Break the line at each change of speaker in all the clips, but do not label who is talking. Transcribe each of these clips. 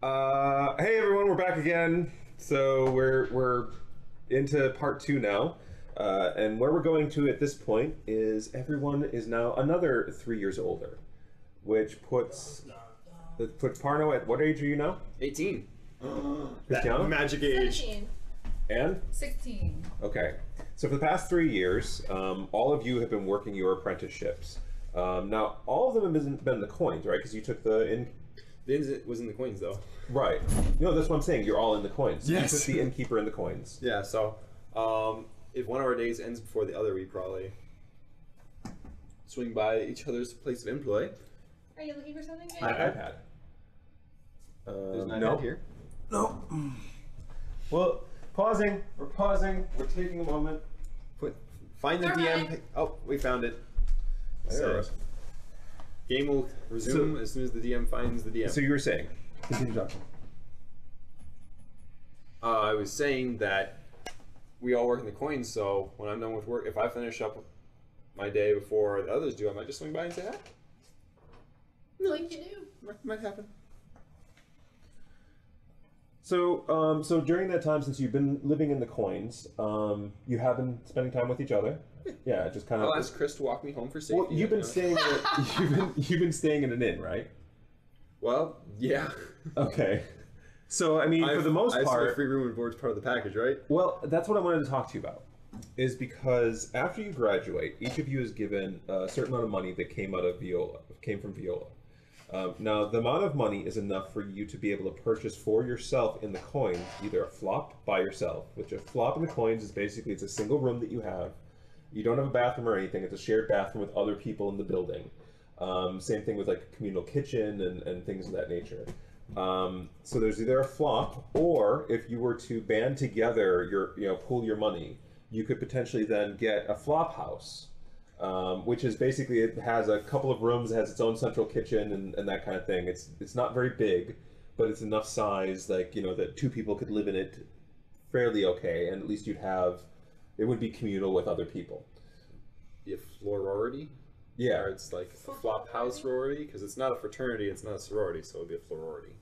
Hey everyone, we're back again. So we're into part 2 now, and where we're going to at this point is everyone is now another 3 years older, which puts Parno at what age are you now?
18.
Cristiano?
Magic age.
17.
And
16.
okay. So for the past 3 years, all of you have been working your apprenticeships. Now all of them have been the coins, right? Because you took the in.
The inn was in the coins, though.
Right. No, that's what I'm saying. You're all in the coins.
Yes.
You took the innkeeper in the coins.
Yeah, so if one of our days ends before the other, we probably swing by each other's place of employ.
Are you looking for something?
My iPad.
There's an
no.
iPad here.
No. Well, pausing. We're pausing. We're taking a moment.
Find the
Alright.
DM. Oh, we found it.
There it is.
Game will resume as soon as the DM finds the DM.
So you were saying? Continue talking.
I was saying that we all work in the coins, so when I'm done with work, if I finish up my day before the others do, I might just swing by and say hi.
Like you do.
Might happen.
So, so during that time, since you've been living in the coins, you have been spending time with each other. Yeah, just kind of.
I'll ask Chris to walk me home for safety.
Well, you've been staying. You've been staying in an inn, right?
Well, yeah.
Okay. So I mean, for the most
I
part,
free room and board's part of the package, right?
well, that's what I wanted to talk to you about. Is because after you graduate, each of you is given a certain amount of money that came from Viola. Now, the amount of money is enough for you to be able to purchase for yourself in the coins either a flop by yourself, which a flop in the coins is basically it's a single room that you have. You don't have a bathroom or anything. It's a shared bathroom with other people in the building. Same thing with like a communal kitchen and things of that nature. So there's either a flop, or if you were to band together pool your money, you could potentially then get a flop house, which is basically it has a couple of rooms, it has its own central kitchen and that kind of thing. It's not very big, but it's enough size that two people could live in it fairly okay, and at least it would be communal with other people.
Be a florority?
Yeah.
Or it's like a flop house sorority? Because it's not a fraternity, it's not a sorority, so it would be a florority.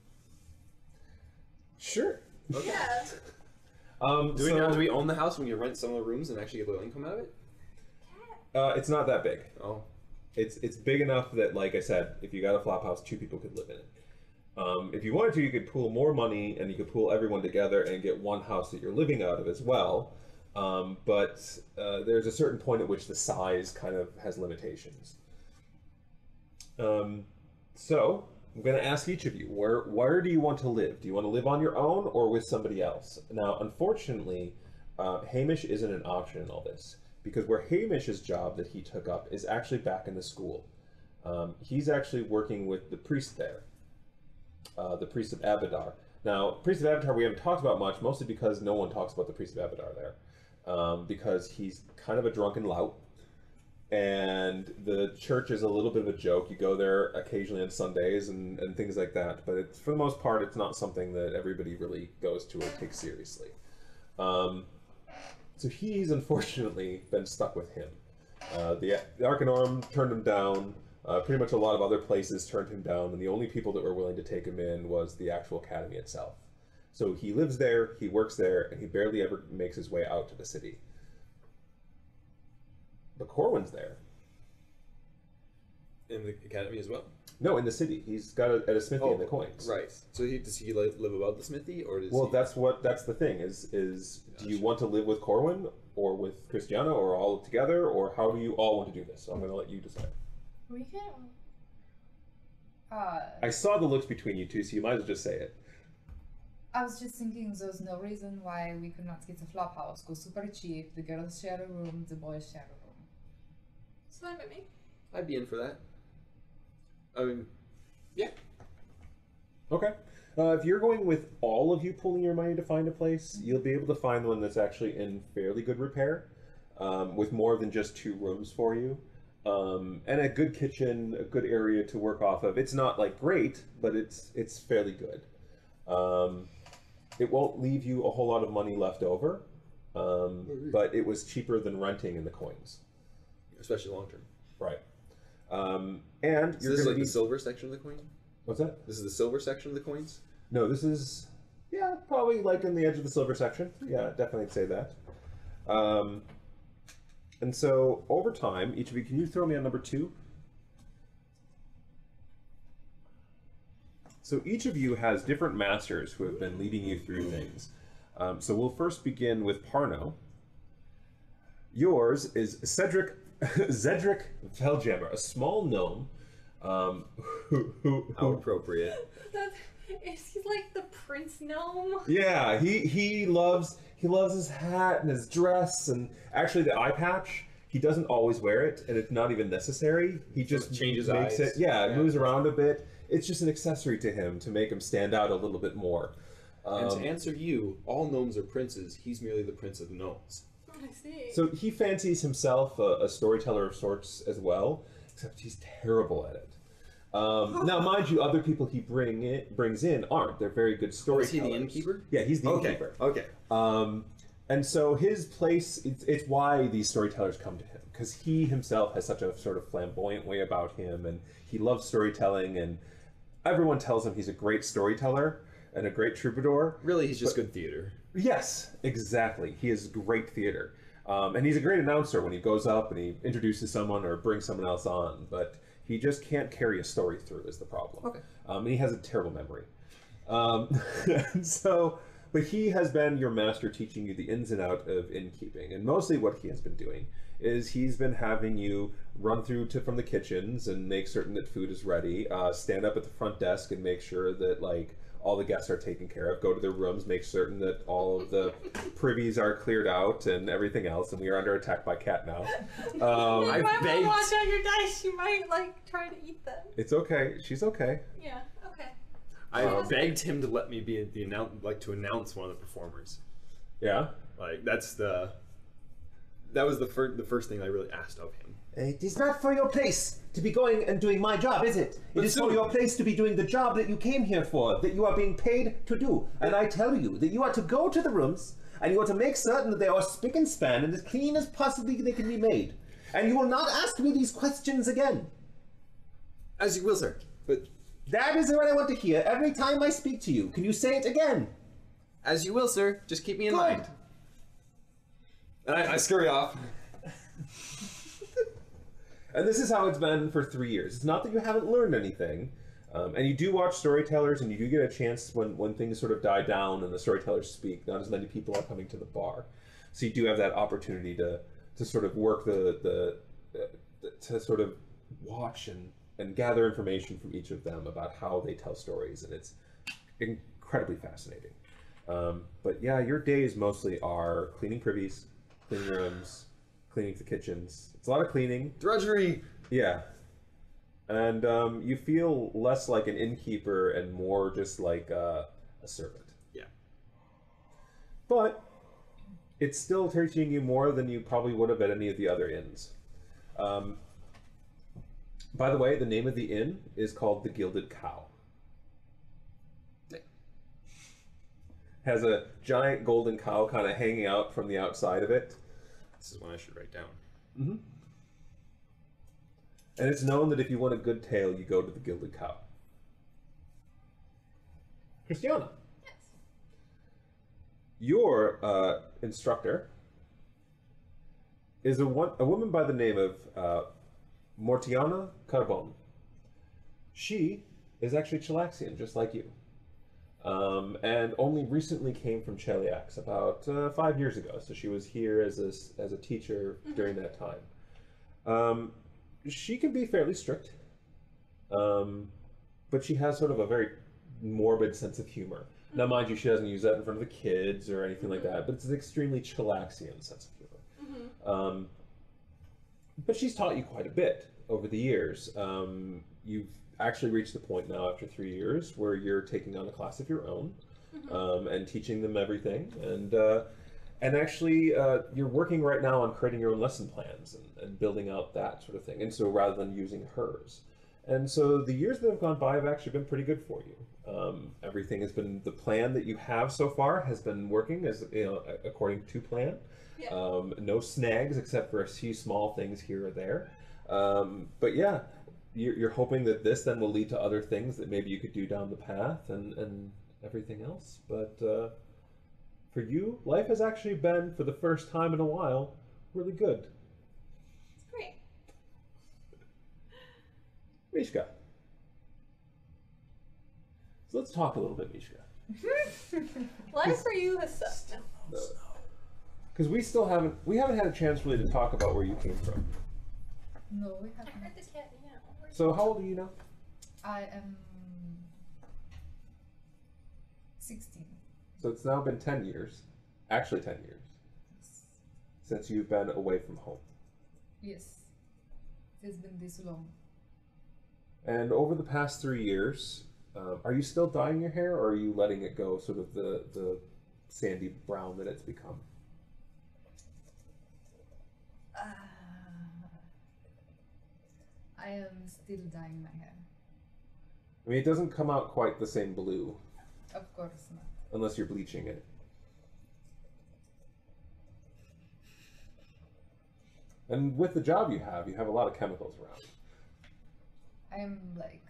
Sure.
Okay.
Yeah.
Do we own the house when you rent some of the rooms and actually get a little income out of it?
It's not that big.
Oh.
It's big enough that, like I said, if you got a flop house, two people could live in it. If you wanted to, you could pool more money and you could pool everyone together and get one house that you're living out of as well. But there's a certain point at which the size kind of has limitations. So I'm going to ask each of you, where do you want to live? Do you want to live on your own or with somebody else? Now, unfortunately, Hamish isn't an option in all this, because where Hamish's job that he took up is actually back in the school. He's actually working with the priest there, the priest of Abadar. Now, priest of Abadar we haven't talked about much, mostly because no one talks about the priest of Abadar there, because he's kind of a drunken lout. And the church is a little bit of a joke. You go there occasionally on Sundays and things like that, but for the most part, it's not something that everybody really goes to or takes seriously. So he's unfortunately been stuck with him. The Arcanorm turned him down. Pretty much a lot of other places turned him down, and the only people that were willing to take him in was the actual academy itself. So he lives there, he works there, and he barely ever makes his way out to the city. But Corwin's there.
In the academy as well?
No, in the city. He's got at a smithy in the coins.
Right. So does he live above the smithy, or does
Well,
he...
that's the thing. Is do you want to live with Corwin or with Cristiano or all together, or how do you all want to do this? So I'm going to let you decide.
We can.
I saw the looks between you two, so you might as well just say it.
I was just thinking there's no reason why we could not get a flop house. Go super cheap. The girls share a room, the boys share a room.
It's fine by me.
I'd be in for that. I mean, yeah.
Okay. If you're going with all of you pooling your money to find a place, you'll be able to find one that's actually in fairly good repair, with more than just 2 rooms for you, and a good kitchen, a good area to work off of. It's not like great, but it's fairly good. It won't leave you a whole lot of money left over, but it was cheaper than renting in the coins.
Especially long term.
Right. And
Is this like the silver section of the coin?
What's that?
This is the silver section of the coins?
No, this is, yeah, probably like in the edge of the silver section. Yeah, definitely say that. And so over time, each of you, can you throw me on number 2? So each of you has different masters who have been leading you through things. So we'll first begin with Parno. Yours is Zedric Veljammer, a small gnome who
How appropriate.
Is he like the prince gnome?
Yeah, he loves his hat and his dress, and actually the eye patch, he doesn't always wear it, and it's not even necessary. He just
changes
makes
eyes.
it. Yeah, it moves around a bit. It's just an accessory to him to make him stand out a little bit more.
And to answer you, all gnomes are princes. He's merely the prince of the gnomes.
I see.
So he fancies himself a storyteller of sorts as well, except he's terrible at it. Now, mind you, other people he brings in aren't. They're very good storytellers.
Is he the innkeeper?
Yeah, he's the innkeeper.
Okay.
And so his place, it's why these storytellers come to him, because he himself has such a sort of flamboyant way about him, and he loves storytelling, and everyone tells him he's a great storyteller and a great troubadour.
Really, he's just good theater.
Yes, exactly. He is great theater. And he's a great announcer when he goes up and he introduces someone or brings someone else on, but he just can't carry a story through is the problem.
Okay.
And he has a terrible memory. But he has been your master, teaching you the ins and out of innkeeping. And mostly what he has been doing is he's been having you run through from the kitchens and make certain that food is ready, stand up at the front desk and make sure that like all the guests are taken care of, go to their rooms, make certain that all of the privies are cleared out and everything else. And we are under attack by Cat now.
You might want to watch out your dice. You might like try to eat them.
It's okay. She's okay.
Yeah. Okay.
I begged him to let me be to announce one of the performers.
Yeah.
Like that was the first thing I really asked of him.
It is not for your place to be going and doing my job, is it? It is for your place to be doing the job that you came here for, that you are being paid to do. And I tell you that you are to go to the rooms, and you are to make certain that they are spick and span and as clean as possibly they can be made. And you will not ask me these questions again.
As you will, sir. But
that is what I want to hear every time I speak to you. Can you say it again?
as you will, sir. Just keep me in
Good.
mind. And I scurry off.
And this is how it's been for 3 years. It's not that you haven't learned anything. And you do watch storytellers, and you do get a chance when things sort of die down and the storytellers speak. Not as many people are coming to the bar. So you do have that opportunity to sort of work to sort of watch and gather information from each of them about how they tell stories. And it's incredibly fascinating. But yeah, your days mostly are cleaning privies, cleaning rooms, cleaning the kitchens. It's a lot of cleaning.
Drudgery!
Yeah. And you feel less like an innkeeper and more just like a servant.
Yeah.
But it's still teaching you more than you probably would have at any of the other inns. By the way, the name of the inn is called the Gilded Cow. Has a giant golden cow kind of hanging out from the outside of it.
This is one I should write down.
Mm-hmm. And it's known that if you want a good tale, you go to the Gilded Cow. Christiana.
Yes.
Your instructor is a woman by the name of Mortiana Carbon. She is actually Chilaxian, just like you. And only recently came from Cheliax about 5 years ago. So she was here as a teacher during that time. She can be fairly strict, but she has sort of a very morbid sense of humor. Now, mind you, she doesn't use that in front of the kids or anything like that, but it's an extremely Chilaxian sense of humor. But she's taught you quite a bit over the years. You've actually reached the point now after 3 years where you're taking on a class of your own and teaching them everything. And actually, you're working right now on creating your own lesson plans and building out that sort of thing. And so rather than using hers. And so the years that have gone by have actually been pretty good for you. Everything has been, the plan that you have so far has been working as according to plan.
Yeah.
No snags except for a few small things here or there. But yeah, you're hoping that this then will lead to other things that maybe you could do down the path and everything else. But for you, life has actually been, for the first time in a while, really good.
It's great.
Mishka. So let's talk a little bit, Mishka.
Life for you has sucked.
Because we haven't had a chance really to talk about where you came from.
No, we
I
haven't.
heard this cat meow.
So how old are you now?
I am 16.
So it's now been 10 years, actually 10 years, since you've been away from home.
Yes. It has been this long.
And over the past 3 years, are you still dyeing your hair, or are you letting it go sort of the sandy brown that it's become?
I am still dyeing my hair.
I mean, it doesn't come out quite the same blue,
Of course not.
unless you're bleaching it. And with the job you have a lot of chemicals around.
I am like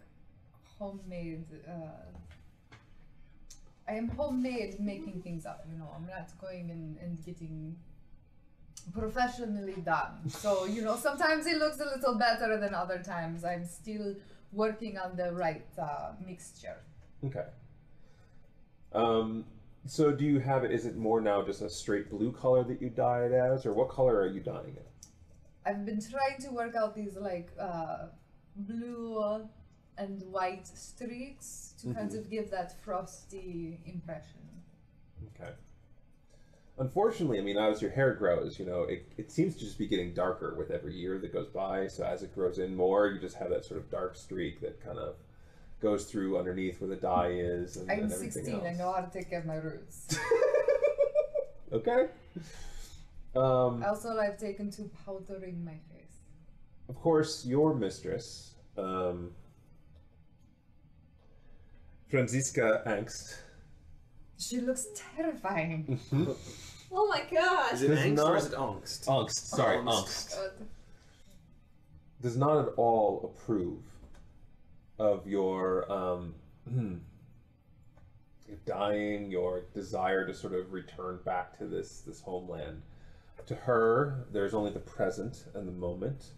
homemade. I am homemade making things up, you know. I'm not going and getting professionally done. So, you know, sometimes it looks a little better than other times. I'm still working on the right mixture.
Okay. So do you have it, is it more now just a straight blue color that you dye it as, or what color are you dyeing it?
I've been trying to work out these like blue and white streaks to kind of give that frosty impression.
Okay. Unfortunately, I mean, as your hair grows, you know, it seems to just be getting darker with every year that goes by. So as it grows in more, you just have that sort of dark streak that kind of goes through underneath where the dye is. And,
I'm
and everything
16.
else.
I know how to take care of my roots.
Okay.
Also, I've taken to powdering my face.
Of course, your mistress, Franziska Angst.
She looks terrifying.
Oh my gosh.
Is it
Does
angst
not-
or is it angst?
Angst, sorry,
Angst.
Angst.
God.
Does not at all approve of your dying, your desire to sort of return back to this homeland. To her, there's only the present and the moment,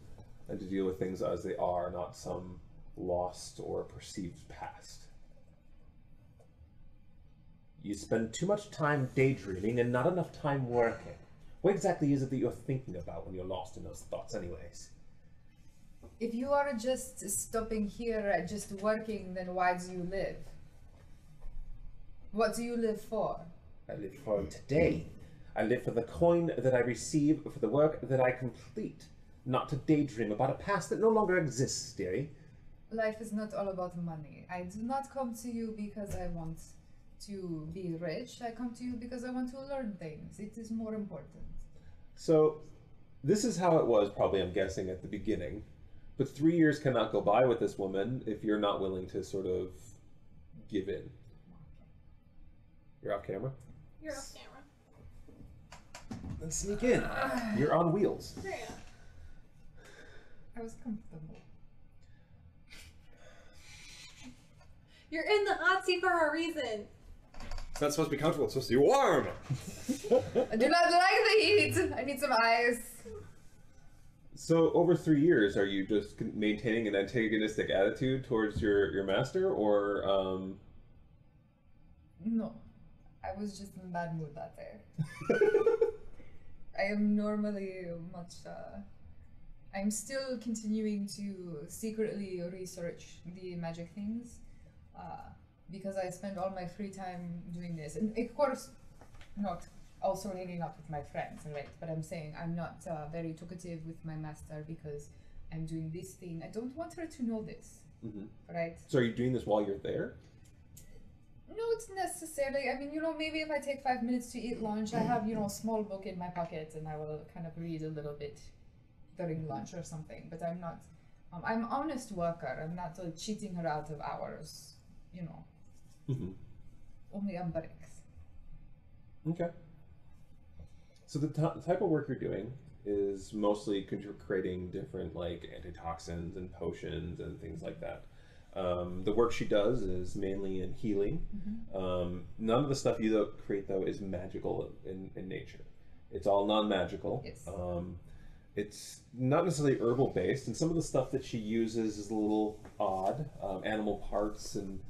and to deal with things as they are, not some lost or perceived past. You spend too much time daydreaming and not enough time working. What exactly is it that you're thinking about when you're lost in those thoughts anyways?
If you are just stopping here at just working, then why do you live? What do you live for?
I live for today. I live for the coin that I receive for the work that I complete, not to daydream about a past that no longer exists, dearie.
Life is not all about money. I do not come to you because I want to be rich. I come to you because I want to learn things. It is more important.
So, this is how it was, probably, I'm guessing, at the beginning. But 3 years cannot go by with this woman if you're not willing to sort of give in. You're off camera?
You're off camera.
Then sneak in. You're on wheels.
There you go.
I was comfortable.
You're in the hot seat for a reason.
It's not supposed to be comfortable, it's supposed to be warm.
I do not like the heat. I need some ice.
So, over 3 years, are you just maintaining an antagonistic attitude towards your master, or,
No. I was just in a bad mood that day. I am normally much, I'm still continuing to secretly research the magic things, because I spend all my free time doing this. And of course, not also hanging out with my friends, right? But I'm saying I'm not very talkative with my master because I'm doing this thing. I don't want her to know this, right?
So are you doing this while you're there?
Not necessarily. I mean, you know, maybe if I take 5 minutes to eat lunch, I have, you know, a small book in my pocket and I will kind of read a little bit during lunch or something. But I'm not, I'm an honest worker. I'm not cheating her out of hours, you know. Only on breaks.
Okay. So the type of work you're doing is mostly creating different like antitoxins and potions and things like that. The work she does is mainly in healing. None of the stuff you create, though, is magical in nature. It's all non-magical.
Yes.
It's not necessarily herbal based, and some of the stuff that she uses is a little odd. Animal parts and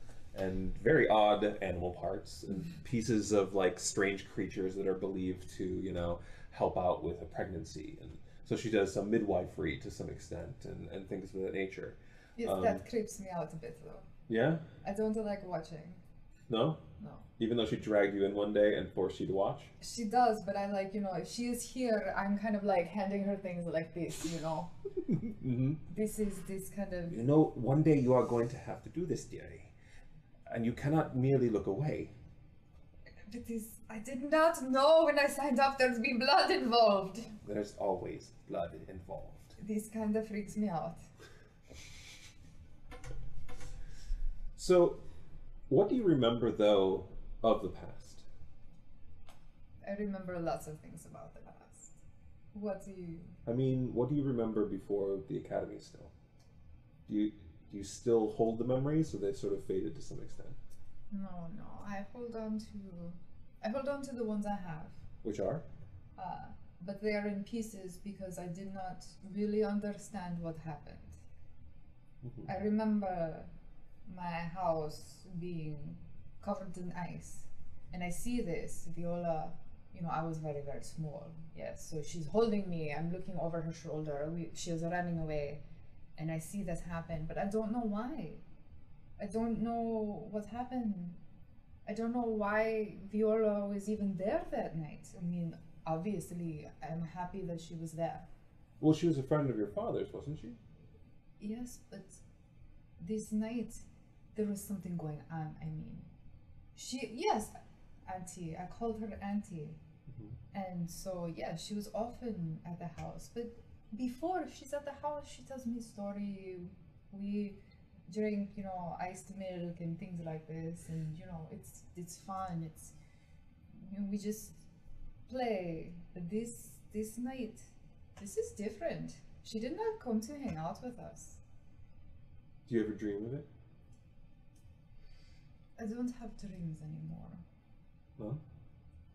very odd animal parts and pieces of like strange creatures that are believed to, you know, help out with a pregnancy. And so she does some midwifery to some extent and things of that nature.
Yes, that creeps me out a bit though.
Yeah?
I don't like watching.
No?
No.
Even though she dragged you in one day and forced you to watch?
She does, but I like, you know, if she is here, I'm kind of like handing her things like this, you know. This is this kind of...
You know, one day you are going to have to do this, dearie. And you cannot merely look away.
But this, I did not know when I signed up there'd be blood involved.
There's always blood involved.
This kind of freaks me out.
So, what do you remember, though, of the past?
I remember lots of things about the past. What do you...
I mean, what do you remember before the academy still? Do you still hold the memories, or they sort of faded to some extent?
No. I hold on to the ones I have.
Which are?
But they are in pieces because I did not really understand what happened. I remember my house being covered in ice, and I see this Viola. You know, I was very, very small. Yes, so she's holding me. I'm looking over her shoulder. She was running away, and I see this happen, but I don't know why. I don't know what happened. I don't know why Viola was even there that night. I mean, obviously, I'm happy that she was there.
Well, she was a friend of your father's, wasn't she?
Yes, but this night, there was something going on. I mean, yes, Auntie. I called her Auntie. And so, yeah, she was often at the house. But before she's at the house, she tells me a story. We drink, you know, iced milk and things like this. And, you know, it's fun. It's, you know, we just play. But this night, this is different. She did not come to hang out with us.
Do you ever dream of it?
I don't have dreams anymore.
No?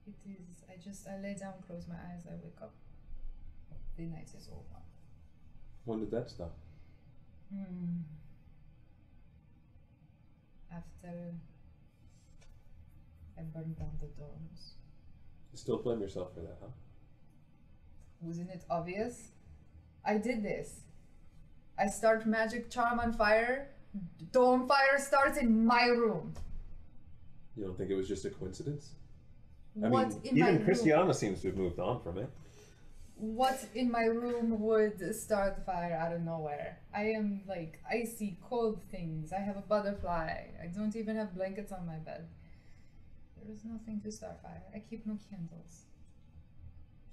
It is, I lay down, close my eyes, I wake up. The night is over.
When did that stop?
After I burned down the dorms.
You still blame yourself for that, huh?
Wasn't it obvious? I did this. I start magic charm on fire. Dome fire starts in my room.
You don't think it was just a coincidence?
What
I mean,
in my
even
room?
Christiana seems to have moved on from it.
What in my room would start the fire out of nowhere? I am like icy cold things. I have a butterfly. I don't even have blankets on my bed. There is nothing to start fire. I keep no candles.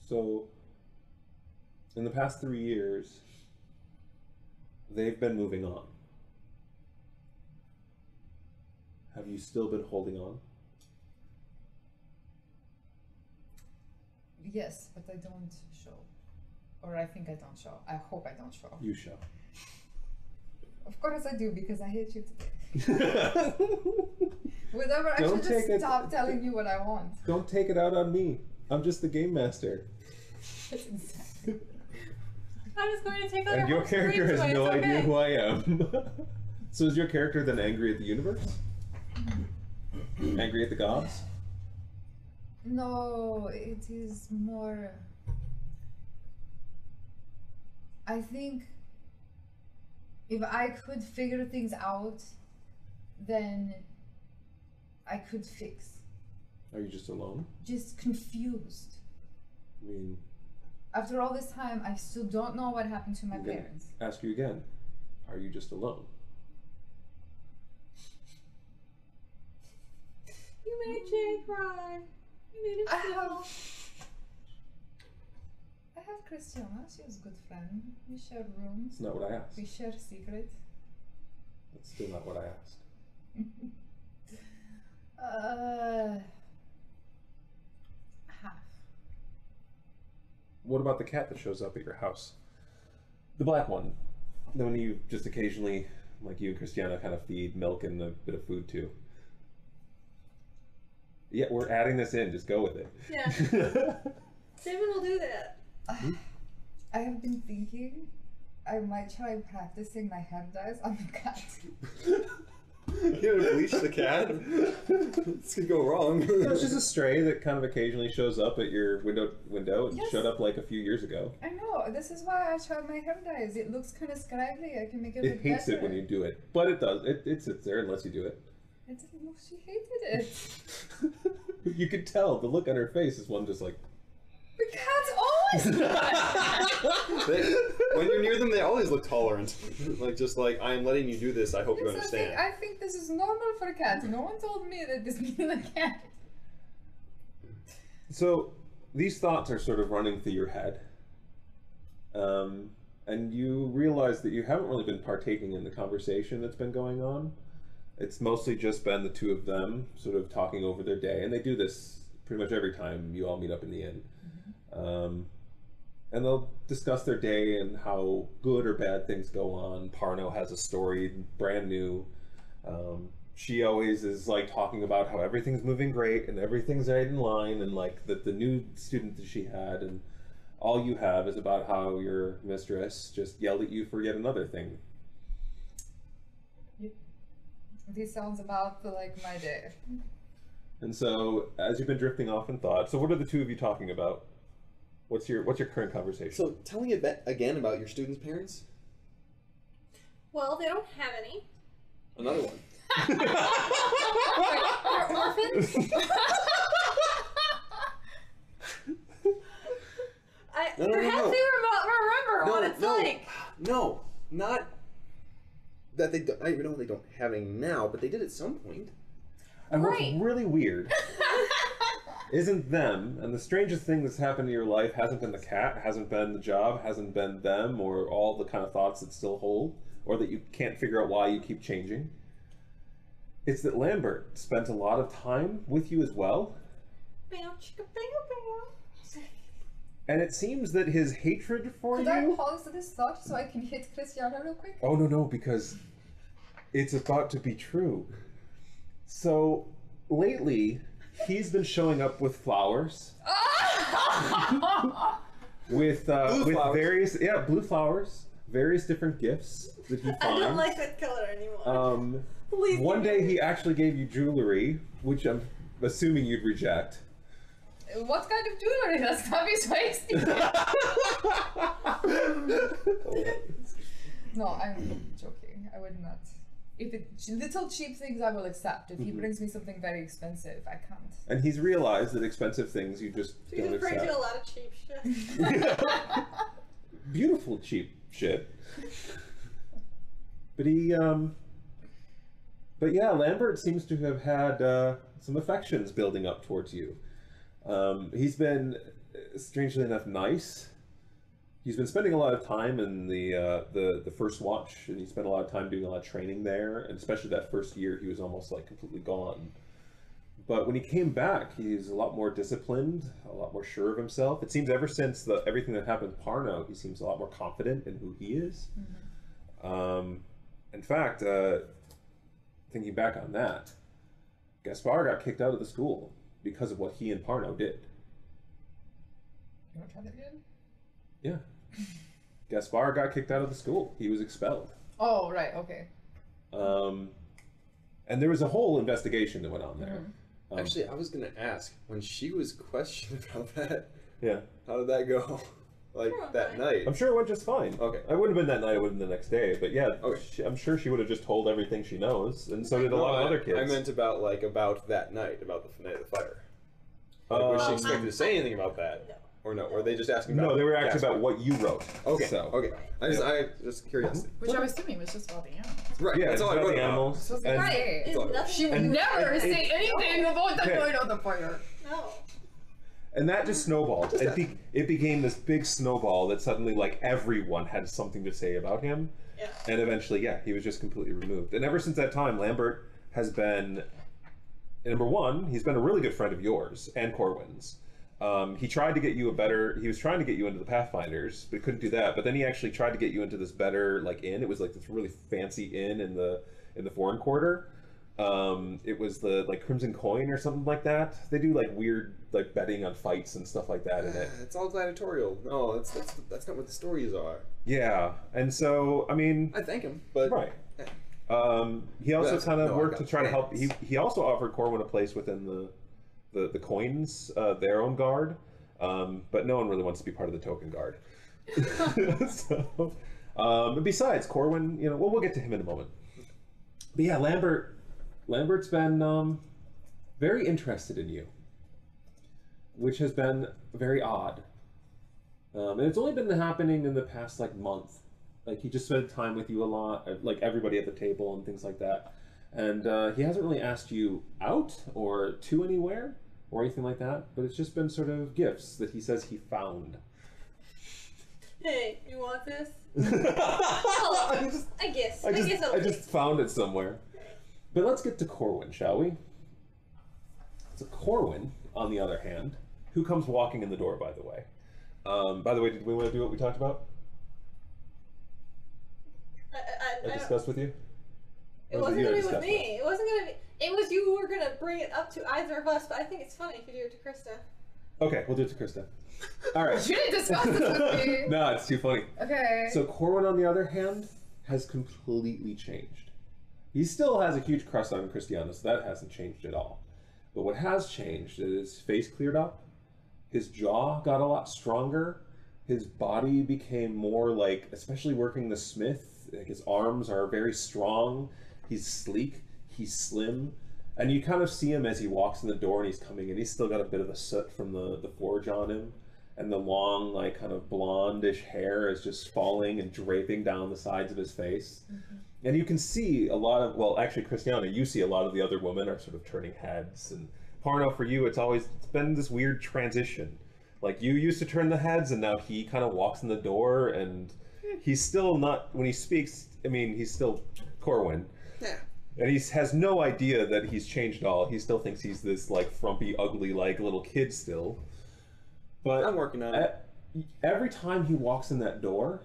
So, in the past 3 years, they've been moving on. Have you still been holding on?
Yes, but I don't show. Or I think I don't show. I hope I don't show.
You show.
Of course I do, because I hate you today. Whatever, I should just stop telling you what I want.
Don't take it out on me. I'm just the game master.
That's insane.
I'm just going to take out
And your character has no
it's
idea
okay.
who I am. So is your character then angry at the universe? Angry at the gods?
No, it is more... I think if I could figure things out, then I could fix.
Are you just alone?
Just confused.
I mean,
After all this time, I still don't know what happened to my
I'm gonna
parents.
ask you again. Are you just alone?
You made Jay cry. You made it
I have Christiana. She was a good friend. We share rooms.
That's not what I asked.
We share secrets.
That's still not what I asked.
Half.
What about the cat that shows up at your house? The black one. The one you just occasionally Like you and Christiana kind of feed milk and a bit of food too. Yeah, we're adding this in. Just go with it.
Yeah. David will do that.
I have been thinking I might try practicing my hand eyes on the cat.
You're gonna bleach the cat? This could go wrong.
It's just a stray that kind of occasionally shows up at your window. It
Yes.
showed up like a few years ago.
I know. This is why I tried my hand eyes. It looks kind of scraggly. I can make it
It
look
hates
better.
it when you do it, but it does. It sits there and lets you do it.
I didn't know she hated it.
You could tell the look on her face is one just like.
The cat's always
When you're near them, they always look tolerant. Just like, I am letting you do this, I hope you
It's the thing,
understand.
I think this is normal for a cat. No one told me that this means a cat.
So these thoughts are sort of running through your head, and you realize that you haven't really been partaking in the conversation that's been going on. It's mostly just been the two of them sort of talking over their day, and they do this pretty much every time you all meet up in the inn. And they'll discuss their day and how good or bad things go on. Parno has a story, brand new. She always is like talking about how everything's moving great and everything's right in line, and like the new student that she had, and all you have is about how your mistress just yelled at you for yet another thing.
This sounds about like my day.
And so, as you've been drifting off in thought, so what are the two of you talking about? What's your current conversation?
So, tell me again about your students' parents.
Well, they don't have any.
Another one.
They're orphans. Perhaps they remember what it's like.
No, not that they. I know they don't have any now, but they did at some point.
And what's
Right.
really weird isn't them, and the strangest thing that's happened in your life hasn't been the cat, hasn't been the job, hasn't been them, or all the kind of thoughts that still hold, or that you can't figure out why you keep changing. It's that Lambert spent a lot of time with you as well,
Bow, chicka, bow, bow.
and it seems that his hatred for
Could I
you...
pause this thought so I can hit Christiana real quick?
Oh, no, because it's about to be true. So, lately, he's been showing up with flowers. with
flowers.
various blue flowers, various different gifts that he finds.
I don't like that color anymore. Please
One
give
day
me-
he actually gave you jewelry, which I'm assuming you'd reject.
What kind of jewelry? That's not be spicy. No, I'm joking. I would not. If it little cheap things, I will accept. If he brings me something very expensive, I can't.
And he's realized that expensive things you just
He
don't
just brings you a
accept.
lot of cheap shit.
Beautiful cheap shit. But he, but yeah, Lambert seems to have had some affections building up towards you. He's been, strangely enough, nice. He's been spending a lot of time in the first watch, and he spent a lot of time doing a lot of training there, and especially that first year, he was almost like completely gone. But when he came back, he's a lot more disciplined, a lot more sure of himself. It seems ever since everything that happened with Parno, he seems a lot more confident in who he is. In fact, thinking back on that, Gaspar got kicked out of the school because of what he and Parno did.
You want to try that again?
Yeah. Gaspar got kicked out of the school. He was expelled.
Oh, right. Okay.
And there was a whole investigation that went on there.
Actually, I was gonna ask, when she was questioned about that,
Yeah.
how did that go? Like,
Sure,
that
fine.
night?
I'm sure it went just fine.
Okay.
It wouldn't have been that night, it would have been the next day. But yeah,
Okay.
I'm sure she would have just told everything she knows. And so did a lot of other kids.
I meant about that night, about the night of the fire. Like, was she expected to say anything about that?
No.
Or no? Or they just asking about
No, they were actually
Gaspar?
about what you wrote.
Okay,
So,
okay. I just curiosity.
Which I'm assuming was just about the animals.
Right,
Yeah,
that's
it's
all I
about
wrote
the
about.
animals.
So it's
And-
right.
It's
all-
nothing
She would
And-
never
and
say
it-
anything about the
Okay.
night of the fire.
No.
And that just snowballed. It became this big snowball that suddenly, like, everyone had something to say about him.
Yeah.
And eventually, yeah, he was just completely removed. And ever since that time, Lambert has been, number one, he's been a really good friend of yours and Corwin's. He tried to get you he was trying to get you into the Pathfinders, but he couldn't do that. But then he actually tried to get you into this better like inn. It was like this really fancy inn in the foreign quarter. It was the like Crimson Coin or something like that. They do like weird like betting on fights and stuff like that in it.
It's all gladiatorial. No, that's not what the stories are.
Yeah, and so I mean,
I thank him, but
right. He also kind of worked to try to help. He also offered Corwin a place within the coins, their own guard, but no one really wants to be part of the token guard. So, but besides Corwin, you know, well, we'll get to him in a moment. But yeah, Lambert's been very interested in you, which has been very odd. And it's only been happening in the past like month. Like he just spent time with you a lot, like everybody at the table and things like that. And he hasn't really asked you out or to anywhere or anything like that, but it's just been sort of gifts that he says he found.
Hey, you want this? I guess
I just found it somewhere. But let's get to Corwin, shall we? So Corwin, on the other hand, who comes walking in the door, by the way. By the way, did we want to do what we talked about? I discussed with you?
It wasn't going to be with me. It wasn't going to be... It was you who were going to bring it up to either of us, but I think it's funny if you do it to Krista.
Okay, we'll do it to Krista. All right.
You didn't discuss this with me.
No, it's too funny.
Okay.
So Corwin, on the other hand, has completely changed. He still has a huge crush on Christiana, so that hasn't changed at all. But what has changed is his face cleared up, his jaw got a lot stronger, his body became more like, especially working the smith, like his arms are very strong, he's sleek, he's slim, and you kind of see him as he walks in the door and he's coming in. He's still got a bit of the soot from the forge on him, and the long, like, kind of blondish hair is just falling and draping down the sides of his face. Mm-hmm. And you can see a lot of, well, actually, Christiana, you see a lot of the other women are sort of turning heads. And Parno, for you, it's been this weird transition. Like, you used to turn the heads, and now he kind of walks in the door, and he's still not, when he speaks, I mean, he's still Corwin. Yeah. And he has no idea that he's changed at all. He still thinks he's this, like, frumpy, ugly, like, little kid still. But
I'm working on it.
Every time he walks in that door,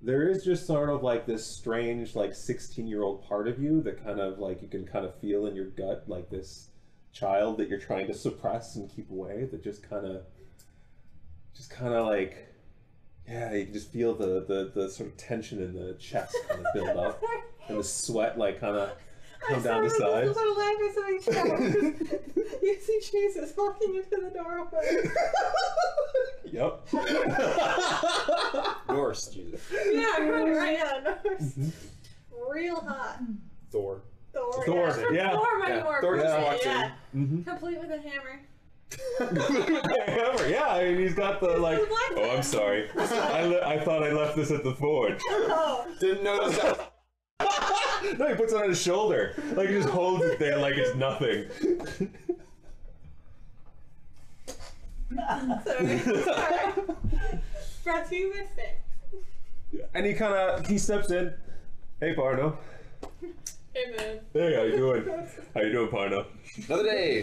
there is just sort of like this strange, like 16-year-old part of you that kind of like you can kind of feel in your gut, like this child that you're trying to suppress and keep away, that just kind of like, yeah, you can just feel the sort of tension in the chest kind of build up, and the sweat like kind of come down the sides.
You see Jesus walking into the doorway.
Yep.
Norse Jesus.
Yeah, right now, Norse. Mm-hmm. Real hot.
Thor.
Yeah.
Thor might be more appropriate, yeah.
Mm-hmm.
Complete with a hammer.
Yeah, I mean, he's got the like. Oh, I'm sorry. I thought I left this at the forge.
Oh.
Didn't notice that.
No, he puts it on his shoulder. Like he just holds it there like it's nothing.
Sorry. Brought to you by Six.
And he steps in. Hey, Parno.
Hey, man.
Hey, how you doing? How you doing, Parno?
Another day.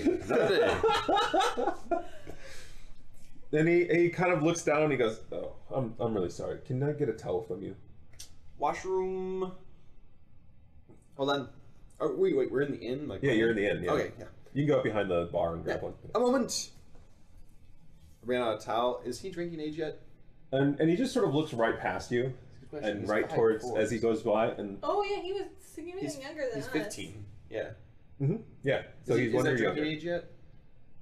Then he kind of looks down and he goes, "Oh, I'm really sorry. Can I get a towel from you?"
Washroom. Hold on. Oh, wait, we're in the inn? Like,
yeah, you're in the inn. Yeah.
Okay, yeah.
You can go up behind the bar and grab one.
A moment. I ran out of towel. Is he drinking age yet?
And he just sort of looks right past you, and
He's
right towards as he goes by. And
oh yeah, he was significantly younger than us.
He's 15. Yeah.
Mm-hmm. Yeah. So he's 1 year younger.
Is he drinking age yet?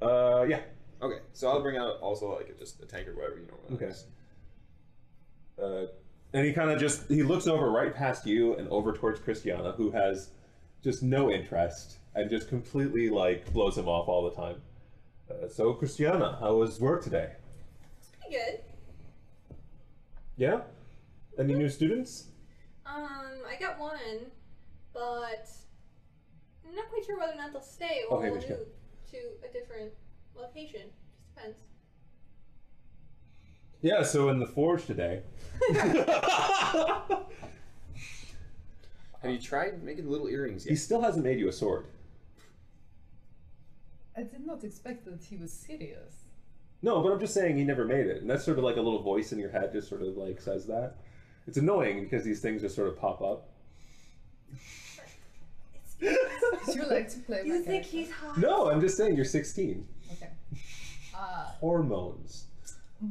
Yeah.
Okay, so I'll bring out also like just a tank or whatever you normally.
Okay. And he kind of he looks over right past you and over towards Christiana, who has just no interest and just completely like blows him off all the time. So Christiana, how was work today?
It's pretty good.
Yeah? Any new students?
I got one, but I'm not quite sure whether or not they'll stay or
Okay,
we'll
Mishka.
move to a different location. Just depends.
Yeah, so in the forge today.
Have you tried making little earrings yet?
He still hasn't made you a sword.
I did not expect that he was serious.
No, but I'm just saying he never made it. And that's sort of like a little voice in your head just sort of like says that. It's annoying because these things just sort of pop up.
Would you like to play
You
my
think
character?
he's hot?
No, I'm just saying you're 16.
Okay.
Hormones.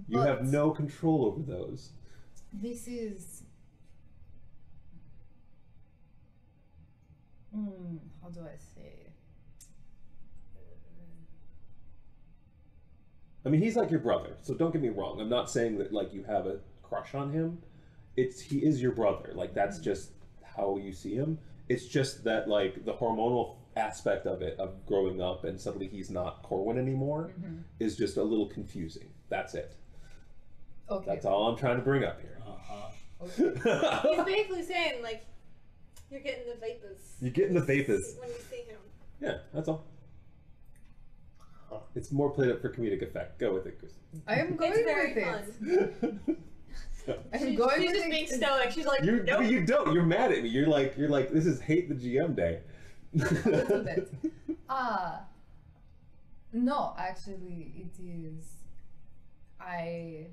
You
But
have no control over those.
this is... how do I say?
I mean, he's like your brother, so don't get me wrong. I'm not saying that like you have a crush on him. He is your brother. Like that's just how you see him. It's just that like the hormonal aspect of it, of growing up and suddenly he's not Corwin anymore, is just a little confusing. That's it.
Okay.
That's all I'm trying to bring up here.
Okay.
He's basically saying, like, you're getting the vapors.
You're getting the vapors.
When you see him.
Yeah, that's all. It's more played up for comedic effect. Go with it, Chris.
I am going
It's very
with
fun.
it. I'm
She's
going with
just
it.
being stoic. She's like,
You
nope.
don't. You're mad at me. You're like this is hate the GM day.
A little bit. No, actually, it is. I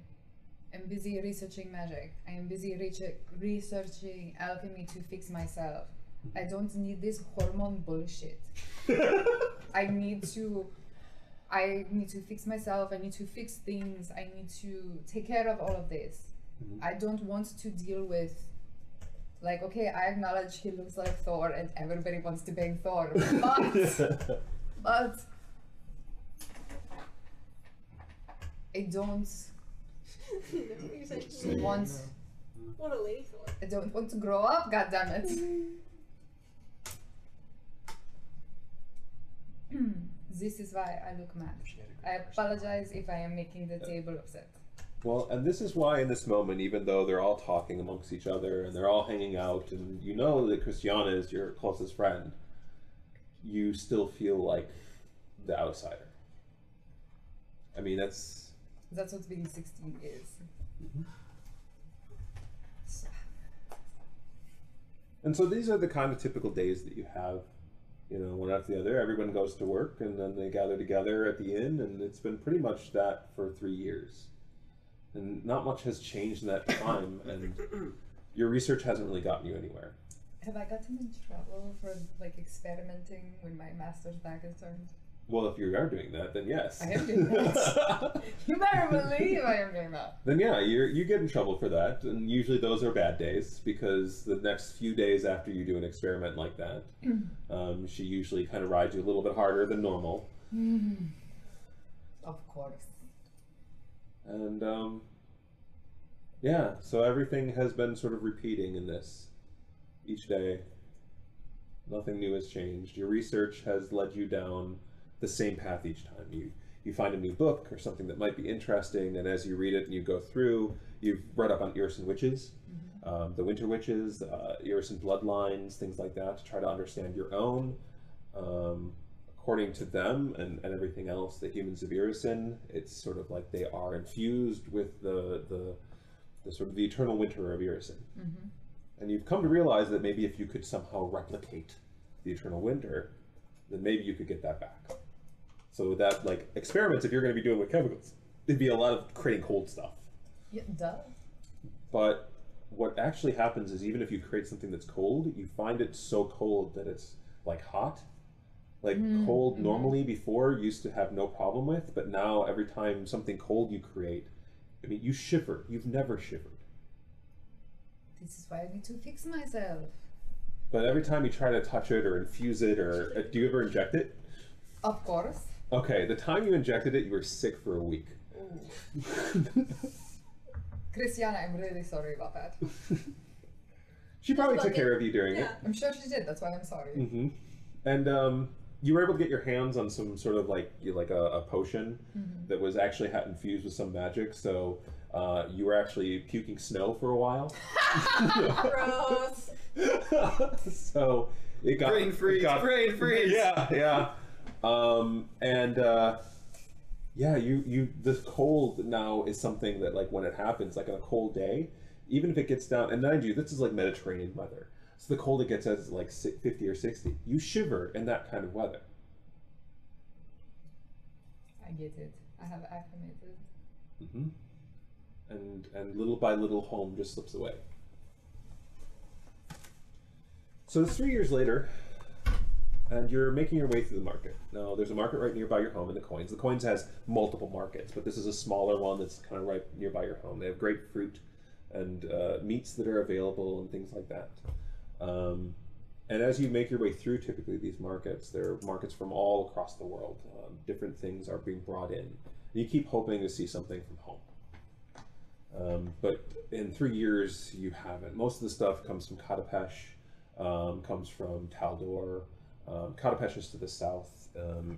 am busy researching magic. I am busy researching alchemy to fix myself. I don't need this hormone bullshit. I need to fix myself. I need to fix things. I need to take care of all of this. I don't want to deal with, like, okay, I acknowledge he looks like Thor and everybody wants to bang Thor, but I don't
You're saying,
want.
what a lady Thor.
I don't want to grow up. Goddammit. This is why I look mad. I apologize if I am making the table upset.
Well, and this is why in this moment, even though they're all talking amongst each other and they're all hanging out, and you know that Christiana is your closest friend, you still feel like the outsider. I mean, that's
what being 16 is.
And so these are the kind of typical days that you have, you know, one after the other. Everyone goes to work and then they gather together at the inn, and it's been pretty much that for 3 years. And not much has changed in that time, and your research hasn't really gotten you anywhere.
Have I gotten in trouble for like experimenting when my master's back is turned?
Well, if you are doing that, then yes.
I am doing that. You better believe I am doing that.
Then yeah, you get in trouble for that, and usually those are bad days, because the next few days after you do an experiment like that, she usually kind of rides you a little bit harder than normal.
Of course.
And yeah, so everything has been sort of repeating in this each day. Nothing new has changed. Your research has led you down the same path each time. You find a new book or something that might be interesting, and as you read it and you go through, you've read up on Irison witches, the Winter Witches, Irison bloodlines, things like that, to try to understand your own. According to them and everything else, the humans of Irison, it's sort of like they are infused with the sort of the eternal winter of Irison. And you've come to realize that maybe if you could somehow replicate the eternal winter, then maybe you could get that back. So that, like, experiments, if you're going to be doing with chemicals, it'd be a lot of creating cold stuff.
Yeah, duh.
But what actually happens is, even if you create something that's cold, you find it so cold that it's like hot. Like cold normally before used to have no problem with, but now every time something cold you create, I mean, you shiver. You've never shivered.
This is why I need to fix myself.
But every time you try to touch it or infuse it, or do you ever inject it?
Of course.
Okay, the time you injected it, you were sick for a week.
Christiana, I'm really sorry about that.
She probably took care of you during it.
I'm sure she did. That's why I'm sorry.
And you were able to get your hands on some sort of like a potion that was actually infused with some magic. So you were actually puking snow for a while.
Gross.
So it got
Brain freeze. Brain freeze.
Yeah. Yeah, you this cold now is something that, like, when it happens, like on a cold day, even if it gets down, and mind you, this is like Mediterranean weather, so the cold it gets as like 50 or 60, you shiver in that kind of weather.
I I get it. I have acclimated.
Mm-hmm. And little by little, home just slips away. So it's 3 years later, and you're making your way through the market. Now, there's a market right nearby your home in the Coins. The Coins has multiple markets, but this is a smaller one that's kind of right nearby your home. They have great fruit and meats that are available and things like that. And as you make your way through, typically these markets, there are markets from all across the world. Different things are being brought in. You keep hoping to see something from home. But in 3 years, you haven't. Most of the stuff comes from Katapesh, comes from Taldor. Katapesh is to the south.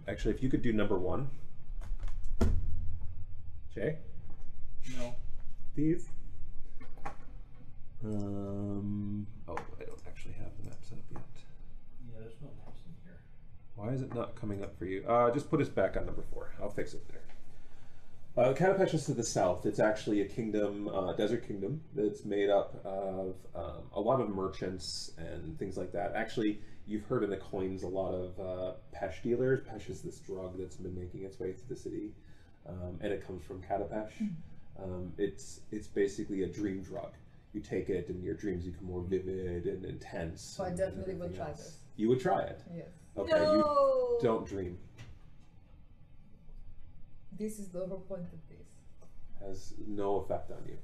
Actually, if you could do number 1. Jay?
No.
These? Oh, I don't actually have the map set up yet.
Yeah, there's no maps in here.
Why is it not coming up for you? Just put us back on number 4. I'll fix it there. Katapesh is to the south. It's actually a kingdom, desert kingdom, that's made up of a lot of merchants and things like that. Actually, you've heard in the Coins a lot of Pesh dealers. Pesh is this drug that's been making its way through the city, and it comes from Katapesh. It's basically a dream drug. You take it, and your dreams become more vivid and intense.
So I definitely will try this.
You would try it?
Yes.
Okay,
No.
you don't dream.
This is the whole point of this.
Has no effect on you.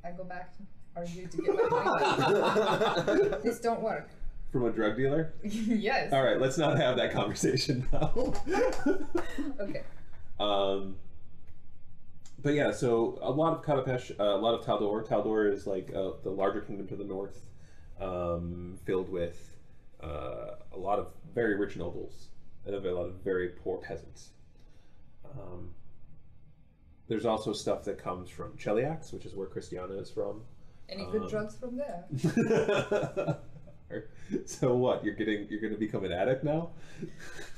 I go back, argue to get my money back. This don't work.
From a drug dealer?
Yes.
All right, let's not have that conversation now.
Okay.
But yeah, so a lot of Katapesh, a lot of Taldor. Taldor is like the larger kingdom to the north, filled with a lot of very rich nobles and a lot of very poor peasants. There's also stuff that comes from Cheliax, which is where Christiana is from.
Any good drugs from there?
So what? You're gonna become an addict now?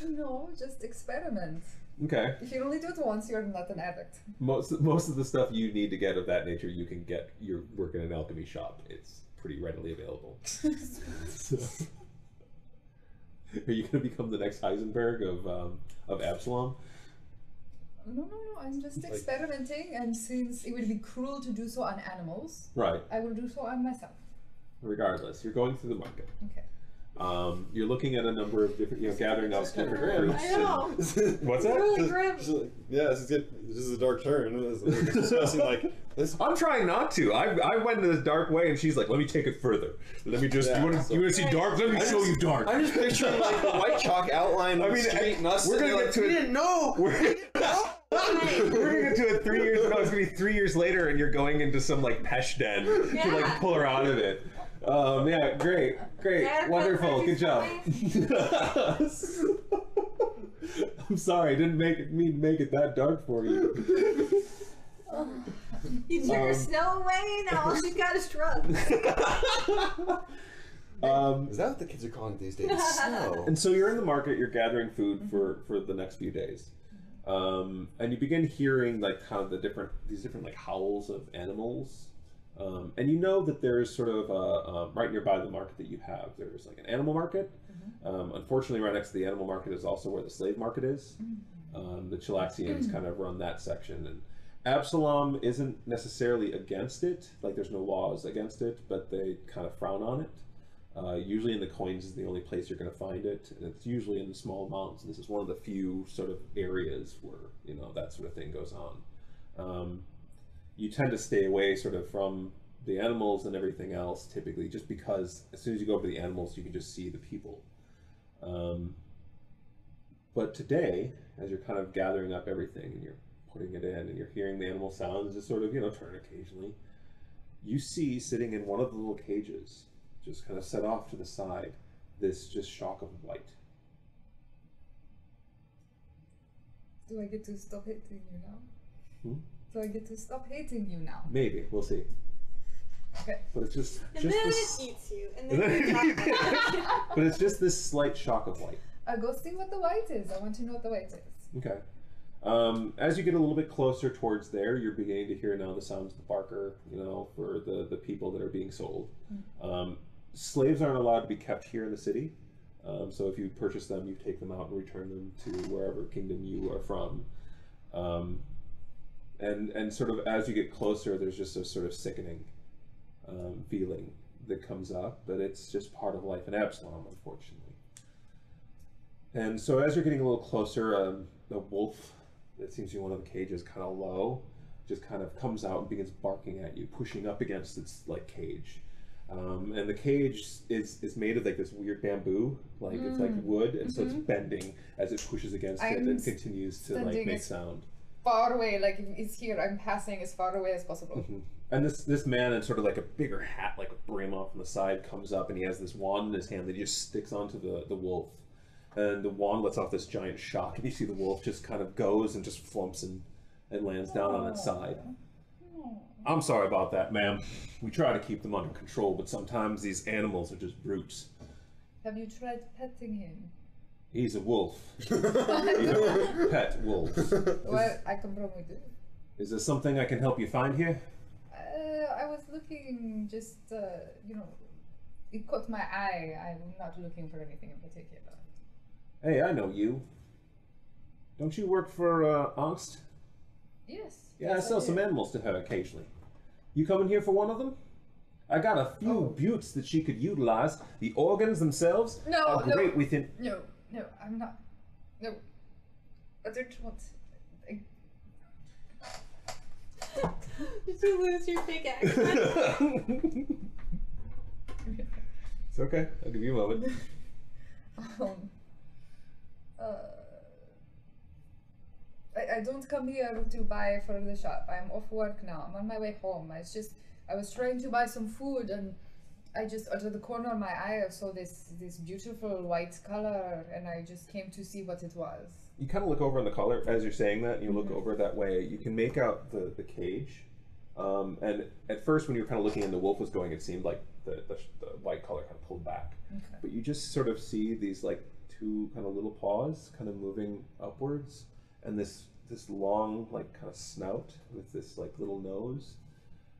No, just experiment.
Okay.
If you only do it once, you're not an addict.
Most of the stuff you need to get of that nature, you can get. You're working in an alchemy shop. It's pretty readily available. So, are you going to become the next Heisenberg of Absalom?
No. I'm just experimenting, and since it would be cruel to do so on animals,
Right.
I will do so on myself.
Regardless, you're going through the market.
Okay.
You're looking at a number of different, gathering up different
grim.
fruits.
I know.
What's that?
Really grim.
Yeah, this is a dark turn. It's discussing like this.
I'm trying not to. I went in this dark way, and she's like, "Let me take it further. Let me just.
Yeah,
you want to see dark? Let me show you dark."
I'm just picturing like the white chalk outline of the street, and us
we're
sitting
gonna
there
get to
we
it.
didn't know.
We're gonna get to it 3 years ago. It's gonna be 3 years later, and you're going into some like Pesh den to like pull her out of it. Yeah, great,
Yeah,
wonderful, good job. I'm sorry, I didn't mean to make it that dark for you.
You took her snow away, now all she's got is drugs.
Is that what the kids are calling it these days? Snow.
And so you're in the market, you're gathering food for the next few days. And you begin hearing like kind of these different like howls of animals. And you know that there's sort of right nearby the market that you have, there's like an animal market. Unfortunately, right next to the animal market is also where the slave market is. The Chilaxians kind of run that section, and Absalom isn't necessarily against it. Like there's no laws against it, but they kind of frown on it. Usually in the Coins is the only place you're going to find it, and it's usually in the small amounts. And this is one of the few sort of areas where that sort of thing goes on. You tend to stay away sort of from the animals and everything else, typically, just because as soon as you go over the animals, you can just see the people. But today, as you're kind of gathering up everything and you're putting it in and you're hearing the animal sounds, just sort of, turn occasionally, you see sitting in one of the little cages, just kind of set off to the side, this just shock of white.
Do I get to stop hating you now?
Hmm?
Do I get to stop hating you now?
Maybe, we'll see.
Okay.
But it's just
And then
this,
it eats you, and then you die.
but it's just this slight shock of white.
I'll go see what the white is. I want to know what the white is.
Okay. As you get a little bit closer towards there, you're beginning to hear now the sounds of the barker, for the people that are being sold. Slaves aren't allowed to be kept here in the city. So if you purchase them, you take them out and return them to wherever kingdom you are from. And sort of as you get closer, there's just a sort of sickening feeling that comes up, but it's just part of life in Absalom, unfortunately. And so as you're getting a little closer, the wolf that seems to be one of the cages, kind of low, just kind of comes out and begins barking at you, pushing up against its like cage. And the cage is made of like this weird bamboo, like it's like wood, and so it's bending as it pushes against it and continues to like make sound.
Far away, like if it's here, I'm passing as far away as possible.
And this man in sort of like a bigger hat, like a brim off on the side, comes up and he has this wand in his hand that he just sticks onto the wolf. And the wand lets off this giant shock, and you see the wolf just kind of goes and just flumps and lands down on its side. I'm sorry about that, ma'am. We try to keep them under control, but sometimes these animals are just brutes.
Have you tried petting him?
He's a wolf. You know, pet wolf.
Well, I can probably do.
Is there something I can help you find here?
I was looking, just, you know, it caught my eye. I'm not looking for anything in particular.
Hey, I know you. Don't you work for Angst?
Yes.
Yeah,
yes,
I sell some animals to her occasionally. You coming here for one of them? I got a few buttes that she could utilize. The organs themselves are great within...
No, I'm not. No. I don't want...
Did you lose your pickaxe?
It's okay. I'll give you a moment.
I don't come here to buy for the shop. I'm off work now. I'm on my way home. I was trying to buy some food, and I just, out of the corner of my eye, I saw this beautiful white color, and I just came to see what it was.
You kind of look over on the color as you're saying that. You look over that way. You can make out the cage. And at first, when you were kind of looking and the wolf was going, it seemed like the white color kind of pulled back.
Okay.
But you just sort of see these like two kind of little paws kind of moving upwards, and this long like kind of snout with this like little nose.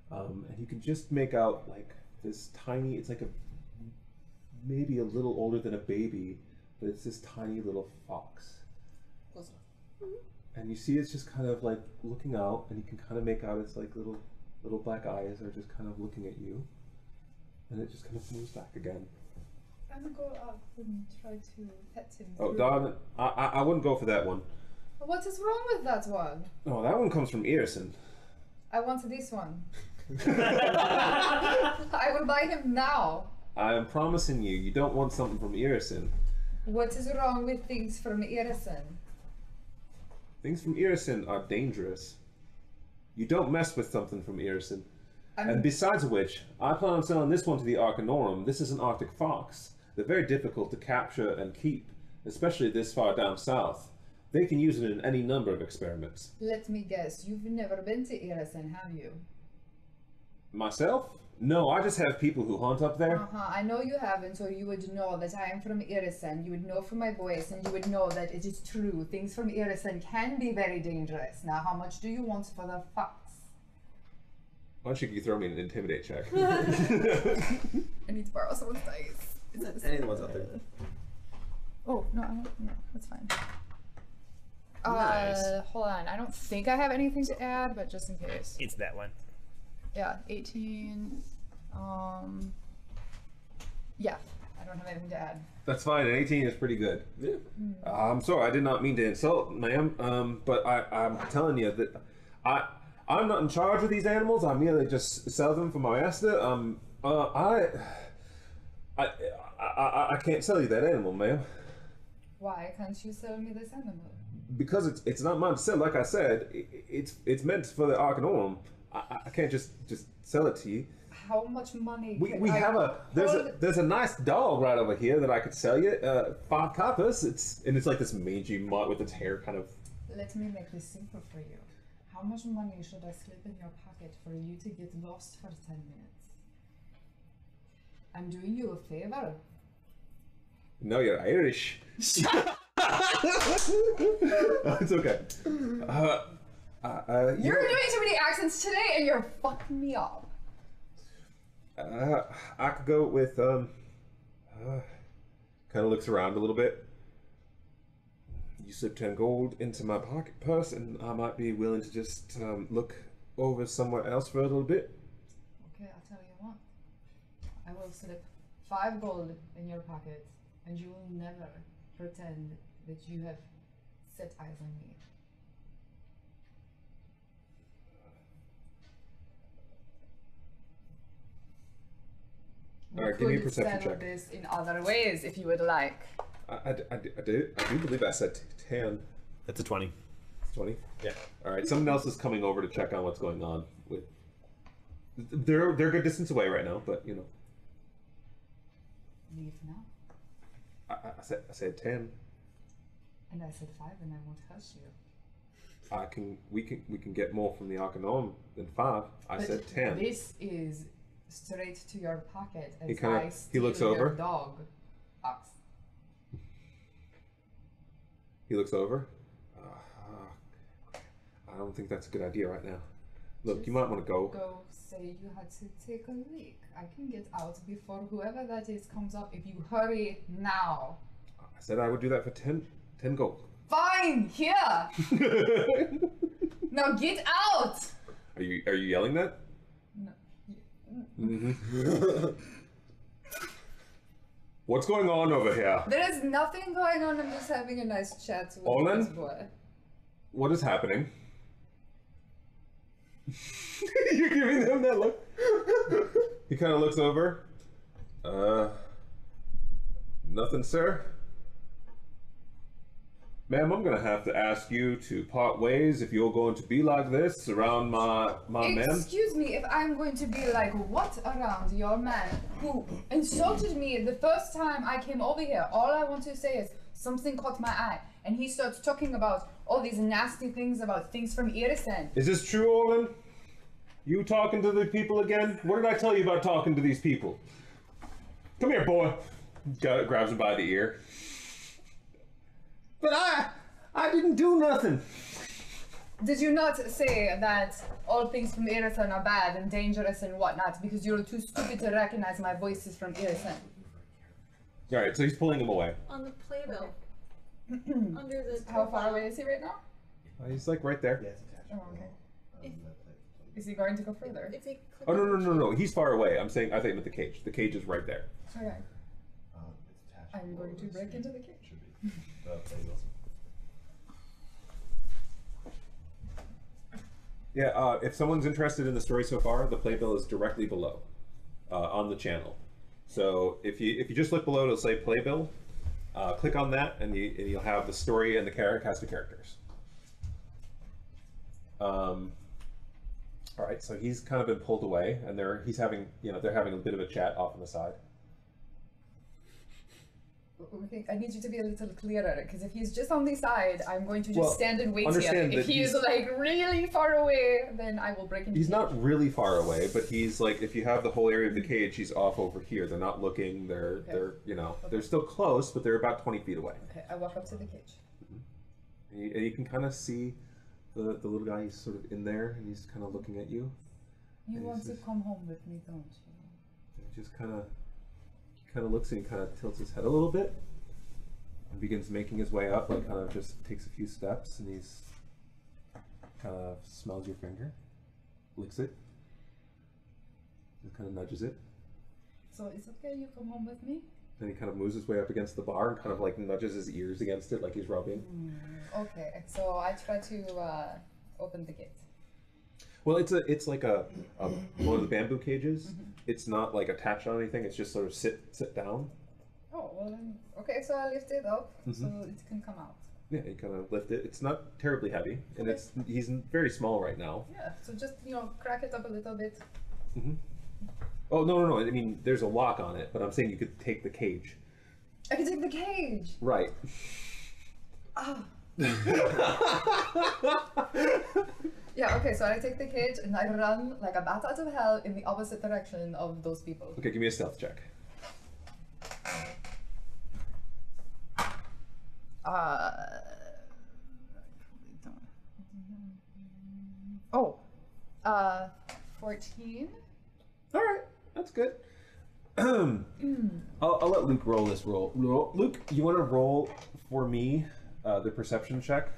And you can just make out like this tiny, it's like maybe a little older than a baby, but it's this tiny little fox. And you see it's just kind of like looking out, and you can kind of make out its like little black eyes are just kind of looking at you, and it just kind of moves back again.
I'm gonna go up and try to pet him.
Oh, darling, I wouldn't go for that one.
What is wrong with that one?
Oh, that one comes from Earson.
I want this one. I will buy him now.
I am promising you, you don't want something from Earson.
What is wrong with things from Irison?
Things from Irison are dangerous. You don't mess with something from Irison. And besides which, I plan on selling this one to the Arcanorum. This is an Arctic fox. They're very difficult to capture and keep, especially this far down south. They can use it in any number of experiments.
Let me guess, you've never been to Irison, have you?
Myself? No, I just have people who hunt up there.
I know you haven't, so you would know that I am from Irison. You would know from my voice, and you would know that it is true. Things from Irison can be very dangerous. Now, how much do you want for the fox?
Why don't you throw me an intimidate check?
I need to borrow someone's dice.
Any of the ones out there.
Oh, no, no, that's fine.
Nice.
Hold on. I don't think I have anything to add, but just in case.
It's that one.
Yeah, 18. Yeah, I don't have anything to add.
That's fine, an 18 is pretty good.
Yeah.
I'm sorry, I did not mean to insult, ma'am, but I'm telling you that I'm not in charge of these animals. I merely just sell them for my master. I can't sell you that animal, ma'am.
Why can't you sell me this animal?
Because it's not mine to sell. Like I said, it's meant for the Arcanorum. I can't just sell it to you.
How much money?
We have there's a nice dog right over here that I could sell you. 5 coppers. It's like this mangy mutt with its hair kind of.
Let me make this simple for you. How much money should I slip in your pocket for you to get lost for 10 minutes? I'm doing you a favor.
No, you're Irish. It's okay.
You're doing too many accents today, and you're fucking me up.
I could go with kind of looks around a little bit. you slip 10 gold into my pocket purse, and I might be willing to just look over somewhere else for a little bit.
Okay, I'll tell you what. I will slip 5 gold in your pocket, and you will never pretend that you have set eyes on me.
All right, give me a
Could
perception
settle
check.
this in other ways if you would like.
I do believe I said 10.
That's a 20.
20?
Yeah.
All right, someone else is coming over to check on what's going on. With they're a good distance away right now, but you know.
Leave now.
I said 10.
And I said 5, and I won't hush you.
We can get more from the Arcanorm than 5. I
But
said 10.
This is straight to your pocket as
He looks
steal your
over.
dog. Ox.
He looks over. I don't think that's a good idea right now. Look, you might want to go.
Go say you had to take a leak. I can get out before whoever that is comes up if you hurry now.
I said I would do that for 10 gold.
Fine, here. Now get out.
Are you yelling that?
No.
Mm-hmm. What's going on over here?
There is nothing going on. I'm just having a nice chat with
Olin?
this boy.
What is happening? You're giving them that look. He kind of looks over. Nothing, sir. Ma'am, I'm gonna have to ask you to part ways if you're going to be like this around my man.
Excuse me if I'm going to be like what around your man who insulted me the first time I came over here. All I want to say is something caught my eye, and he starts talking about all these nasty things about things from Irisen.
Is this true, Olin? You talking to the people again? What did I tell you about talking to these people? Come here, boy. Grabs him by the ear.
But I didn't do nothing.
Did you not say that all things from Irisen are bad and dangerous and whatnot because you're too stupid to recognize my voice is from Irisen?
All right, so he's pulling him away.
On the playbill. Under the
How far
profile.
away is he right now?
He's like right there.
Yeah, it's attached.
Oh, okay.
If-
Is he going to go further?
If they click
Oh, no,
on
no,
the
no, no.
key-
He's far away. I think you meant the cage. The cage is right there.
Okay.
It's attached.
I'm going to break into the cage.
Should be. The playbills.
Yeah, if someone's interested in the story so far, the playbill is directly below on the channel. So if you just look below, it'll say playbill. Click on that, and you'll have the story and the cast of characters. All right, so he's kind of been pulled away, and they're having a bit of a chat off on the side.
Okay, I need you to be a little clearer, because if he's just on the side, I'm going to just
Well,
stand and wait here.
understand
If
that
he is
he's-
like really far away, then I will break into
He's
the cage.
not really far away, but he's like, if you have the whole area of the cage, he's off over here. They're not looking. They're they're still close, but they're about 20 feet away.
Okay, I walk up to the cage.
And you can kind of see the little guy. He's sort of in there, and he's kind of looking at you.
You
And
want
he's
to
just-
come home with me, don't you?
He just kind of looks and he kind of tilts his head a little bit, and begins making his way up. Like kind of just takes a few steps, and he's kind of smells your finger, licks it, just kind of nudges it.
So it's okay, you come home with me?
Then he kind of moves his way up against the bar and kind of like nudges his ears against it, like he's rubbing.
Okay, so I try to open the gate.
Well, it's like a one of the bamboo cages. It's not like attached on anything. It's just sort of sit down.
Oh, well then, okay, so I lift it up so it can come out.
Yeah, you kind of lift it. It's not terribly heavy, and he's very small right now.
Yeah, so just, crack it up a little bit.
Oh no! I mean, there's a lock on it, but I'm saying you could take the cage.
I can take the cage!
Right.
Ah. Yeah, okay, so I take the cage and I run like a bat out of hell in the opposite direction of those people.
Okay, give me a stealth check.
Oh, 14?
All right, that's good. I'll let Luke roll this roll. Luke, you want to roll for me the perception check.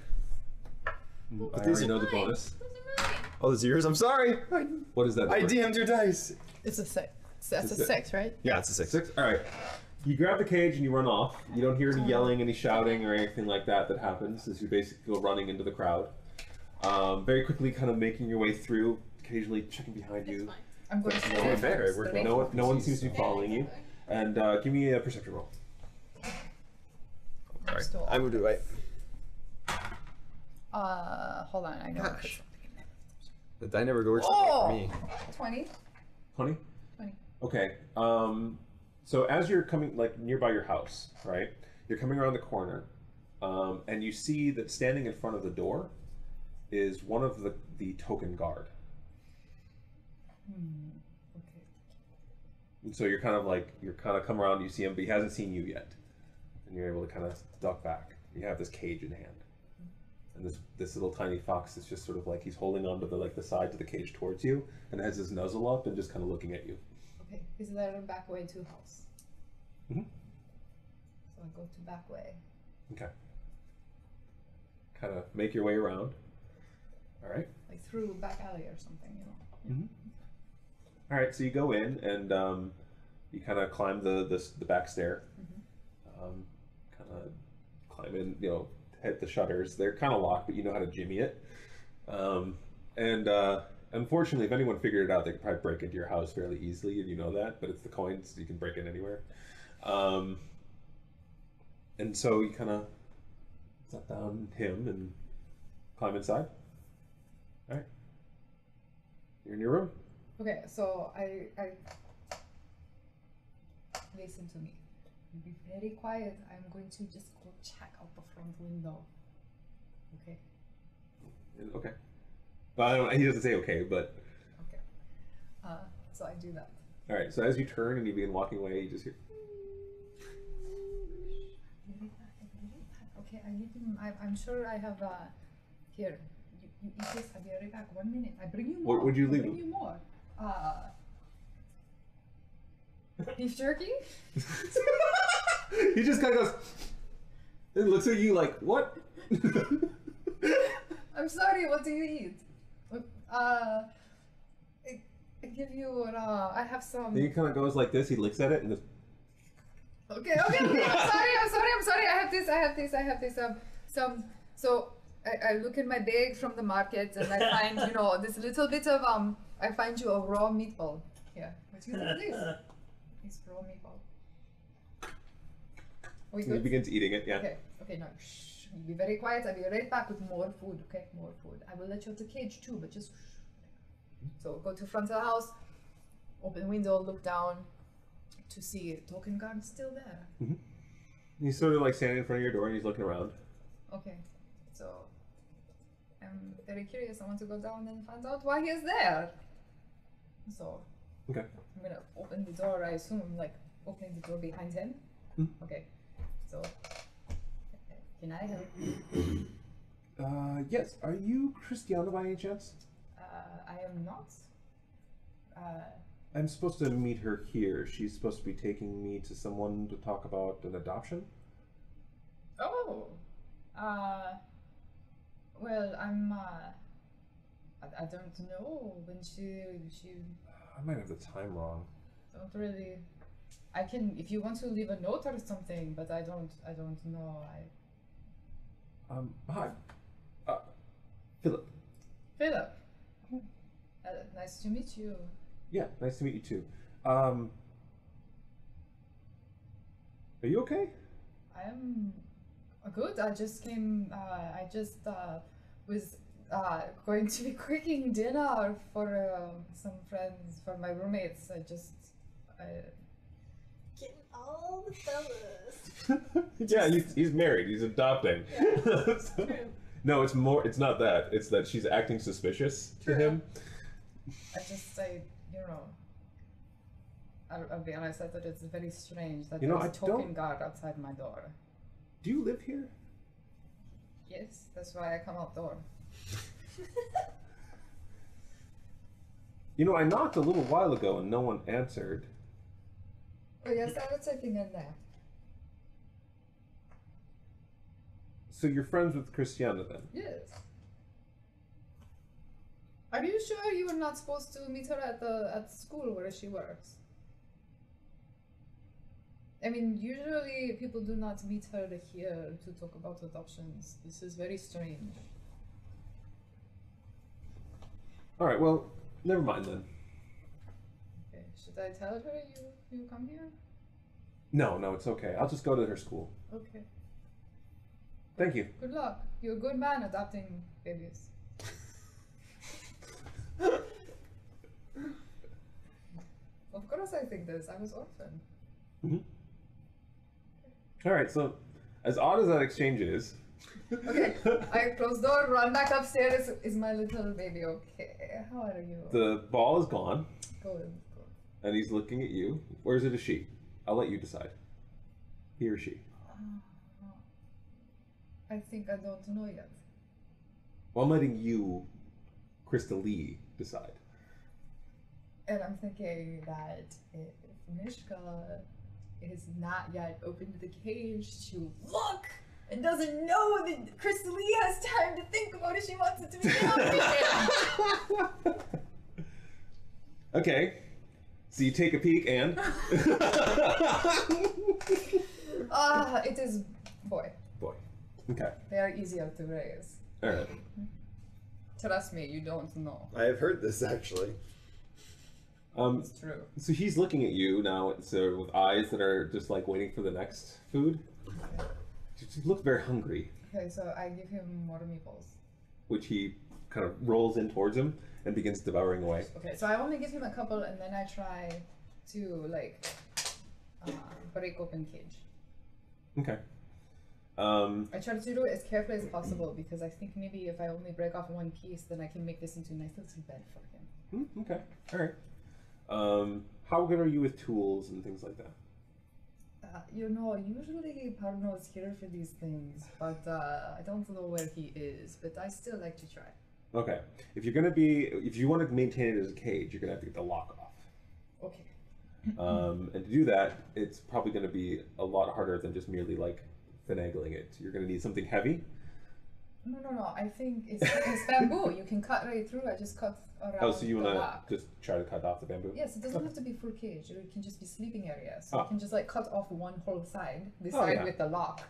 I
these
already
are
know the
mine.
bonus.
Those are mine.
Oh, those are yours? I'm sorry.
What is that?
I
number?
DM'd your dice.
It's a 6. That's a
It's a
6, right?
Yeah, it's a 6.
6? Alright. You grab the cage and you run off. You don't hear any yelling, any shouting, or anything like that happens as you basically go running into the crowd. Very quickly kind of making your way through, occasionally checking behind
It's
you.
fine.
I'm going to
No
stay
one
fair,
first,
we're
but-
No one seems to be following you. And give me a perception roll.
Sorry.
Still-
I moved it right.
Hold on, I know.
Gosh. The die never works
Oh!
for me.
20.
20?
20.
Okay. So as you're coming, like, nearby your house, right? You're coming around the corner, and you see that standing in front of the door is one of the token guard.
Okay.
And so you're kind of come around, you see him, but he hasn't seen you yet. And you're able to kind of duck back. You have this cage in hand. And this little tiny fox is just sort of like, he's holding onto the sides of the cage towards you, and has his nuzzle up and just kind of looking at you.
Okay. Is there a back way to house?
Mhm.
So I go to back way.
Okay. Kind of make your way around. All right.
Like through back alley or something, you know.
All right. So you go in and you kind of climb the back stair. Kind of climb in. Hit the shutters. They're kind of locked, but you know how to jimmy it. Unfortunately, if anyone figured it out, they could probably break into your house fairly easily, and you know that. But it's the coins, so you can break in anywhere. And so you kind of set down him and climb inside. All right. You're in your room.
Okay, so I listen to me. Be very quiet. I'm going to just go check out the front window. Okay.
Okay. Well, he doesn't say okay, but
Okay. So I do that.
all right. So as you turn and you begin walking away, you just hear.
Okay, I give him. I'm sure I have. Here, you eat this. I'll be right back. 1 minute. I bring you more.
What would you
I
leave
bring
him?
you more. Beef jerky.
He just kind of goes and looks at you like, what?
I'm sorry. What do you eat? I give you. I have some.
And he kind of goes like this. He looks at it and goes,
Okay. I'm sorry. I have this. So I look in my bag from the market and I find, this little bit of I find you a raw meatball. Here. What do you think of this? It's raw meatball. Are we
and he
good?
begins eating it. Yeah.
Okay, no. Shh. You be very quiet. I'll be right back with more food. Okay, more food. I will let you have the cage too, but just shh. So go to front of the house, open window, look down to see token guard still there.
He's sort of like standing in front of your door and he's looking around.
Okay, so I'm very curious. I want to go down and find out why he is there. So
Okay.
I'm gonna open the door. I assume like opening the door behind him. Okay, so can I help?
Yes. Are you Christiana by any chance?
I am not.
I'm supposed to meet her here. She's supposed to be taking me to someone to talk about an adoption.
Oh, well, I'm. I don't know when she
I might have the time wrong.
don't really. I can if you want to leave a note or something, but I don't know.
Hi. Philip.
Philip. Nice to meet you.
Yeah, nice to meet you too. Are you okay?
I am good. I just came. I just was going to be cooking dinner for some friends, for my roommates.
Getting all the fellas.
Yeah, he's married. He's adopting. So-
True.
no, it's more. It's not that. It's that she's acting suspicious to him.
I'll be honest. I thought it's very strange that
You know,
there's
I
token
don't-
guard outside my door.
Do you live here?
Yes, that's why I come outdoor.
You know, I knocked a little while ago and no one answered.
Oh yes, I was taking in there.
So you're friends with Christiana then?
Yes. Are you sure you were not supposed to meet her at the school where she works? I mean, usually people do not meet her here to talk about adoptions. This is very strange.
All right. Well, never mind then.
Okay, should I tell her you come here?
No, it's okay. I'll just go to her school.
Okay.
Thank you.
Good luck. You're a good man adopting babies. Of course I think this. I was orphaned.
Mm-hmm. All right. So, as odd as that exchange is.
Okay, I close door, run back upstairs. Is my little baby okay? How are you?
The ball is gone,
Good.
and he's looking at you. Or is it a she? I'll let you decide. He or she.
I think I don't know yet.
Well, I'm letting you, Krista Lee, decide.
And I'm thinking that if Mishka is not yet opened the cage to look and doesn't know that Krista Lee has time to think about if she wants it to be done.
Okay. So you take a peek and.
It is boy.
Boy. Okay.
They are easier to raise.
All right.
Trust me, you don't know.
I have heard this actually.
It's true.
So he's looking at you now, so with eyes that are just like waiting for the next food.
Okay.
He looks very hungry,
Okay, so I give him more meatballs.
which he kind of rolls in towards him and begins devouring away.
Okay, so I only give him a couple, and then I try to like break open cage.
Okay.
I try to do it as carefully as possible because I think maybe if I only break off one piece, then I can make this into a nice little bed for him.
Okay. All right. How good are you with tools and things like that?
Usually Parno is here for these things, but I don't know where he is, but I still like to try.
Okay. If you want to maintain it as a cage, you're gonna have to get the lock off.
Okay.
And to do that, it's probably gonna be a lot harder than just merely like finagling it. You're gonna need something heavy.
No, I think it's bamboo. You can cut right through. I just cut around
Oh, so you
the
wanna
lock.
just try to cut off the bamboo?
Yes, it doesn't have to be full cage. It can just be sleeping area. So
Ah.
you can just like cut off one whole side, the
Oh,
side
yeah.
with the lock.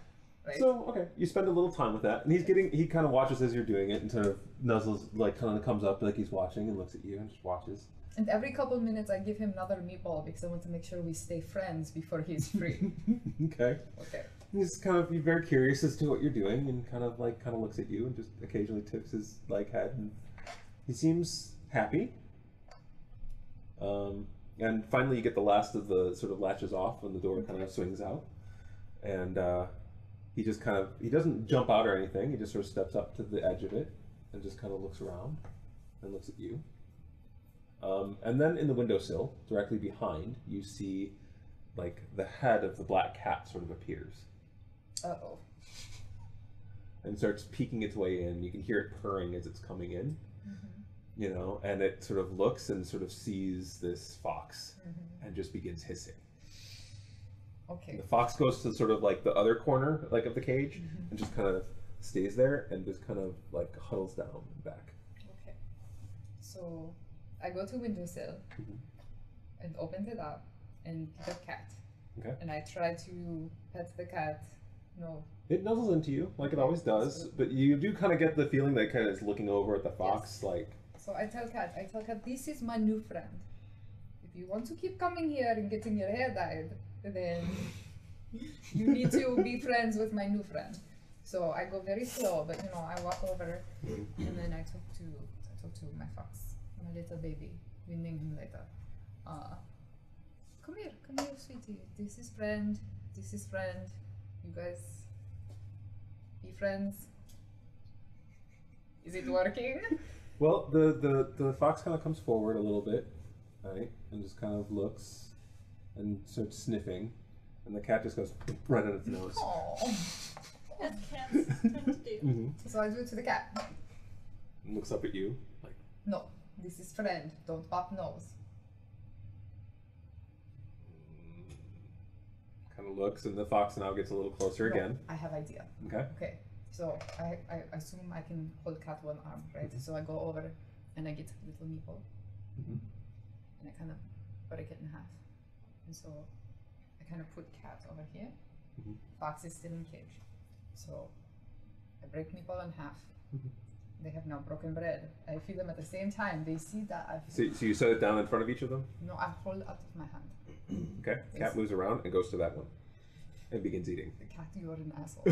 Right?
So okay, you spend a little time with that, and he kind of watches as you're doing it, and sort of nuzzles, like kind of comes up like he's watching and looks at you and just watches.
And every couple minutes I give him another meatball because I want to make sure we stay friends before he's free.
Okay.
Okay.
He's very curious as to what you're doing, and kind of looks at you and just occasionally tips his head, and he seems happy. And finally, you get the last of the sort of latches off, and the door kind of swings out, and he doesn't jump out or anything. He just sort of steps up to the edge of it and just kind of looks around and looks at you. And then in the windowsill, directly behind, you see like the head of the black cat sort of appears.
Uh-oh.
And starts peeking its way in. You can hear it purring as it's coming in,
Mm-hmm.
you know, and it sort of looks and sort of sees this fox
Mm-hmm.
and just begins hissing.
Okay.
The fox goes to sort of like the other corner like of the cage
Mm-hmm.
and just kind of stays there and just kind of like huddles down and back.
Okay. So I go to windowsill
Mhm.
and open it up and pick up cat.
Okay.
And I try to pet the cat. No.
It nuzzles into you like it always does, but you do kind of get the feeling that it kind of is looking over at the fox,
Yes.
like.
So I tell cat, this is my new friend. If you want to keep coming here and getting your hair dyed, then you need to be friends with my new friend. So I go very slow, but I walk over and then I talk to my fox, my little baby. We name him later. Come here, sweetie. This is friend. You guys be friends. Is it working?
Well, the fox kind of comes forward a little bit, right, and just kind of looks and starts sniffing, and the cat just goes right on its nose.
Aww.
As cats tend to do.
Mm-hmm.
So I do it to the cat.
And looks up at you, like.
No, this is friend. Don't pop nose.
Kind of looks, and the fox now gets a little closer
No,
again.
I have idea.
Okay.
Okay. So I assume I can hold cat one arm, right? So I go over and I get a little meeple, and I kind of break it in half. And so I kind of put cat over here. Fox is still in cage. So I break meeple in half. They have now broken bread. I feed them at the same time. They see that I feed
So you set it down in front of each of them?
No, I hold it out of my hand.
Okay. Cat moves around and goes to that one and begins eating.
The cat, you're an asshole.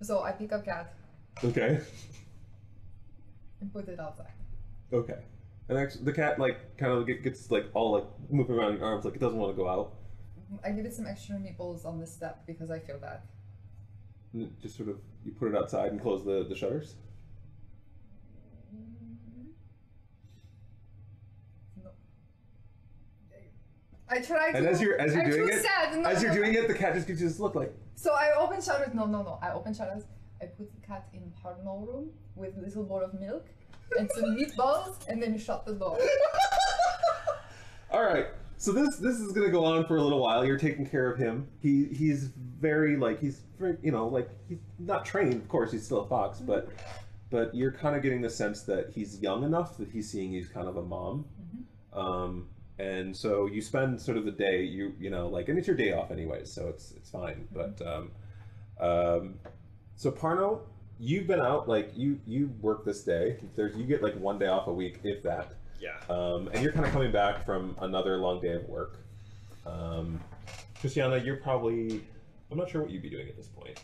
So I pick up cat
Okay.
and put it outside.
Okay. And actually, the cat like kind of gets like all like moving around your arms, like it doesn't want to go out.
I give it some extra meatballs on the step because I feel bad.
And it just sort of you put it outside and close the shutters.
No. I try to.
And as you're
I'm
doing
too
it,
sad. No,
as you're
no.
doing it, the cat just gives you this look like.
So I open shutters. No. I open shutters. I put the cat in Harnell room with a little bowl of milk and some meatballs, and then shut the door.
All right. So this is gonna go on for a little while. You're taking care of him. He's very he's not trained. Of course, he's still a fox, but you're kind of getting the sense that he's young enough that he's seeing you as kind of a mom. And so you spend sort of the day and it's your day off anyways, so it's fine. But so Parno, you've been out you work this day. You get like one day off a week, if that.
Yeah.
And you're kind of coming back from another long day of work. Christiana, you're probably, I'm not sure what you'd be doing at this point.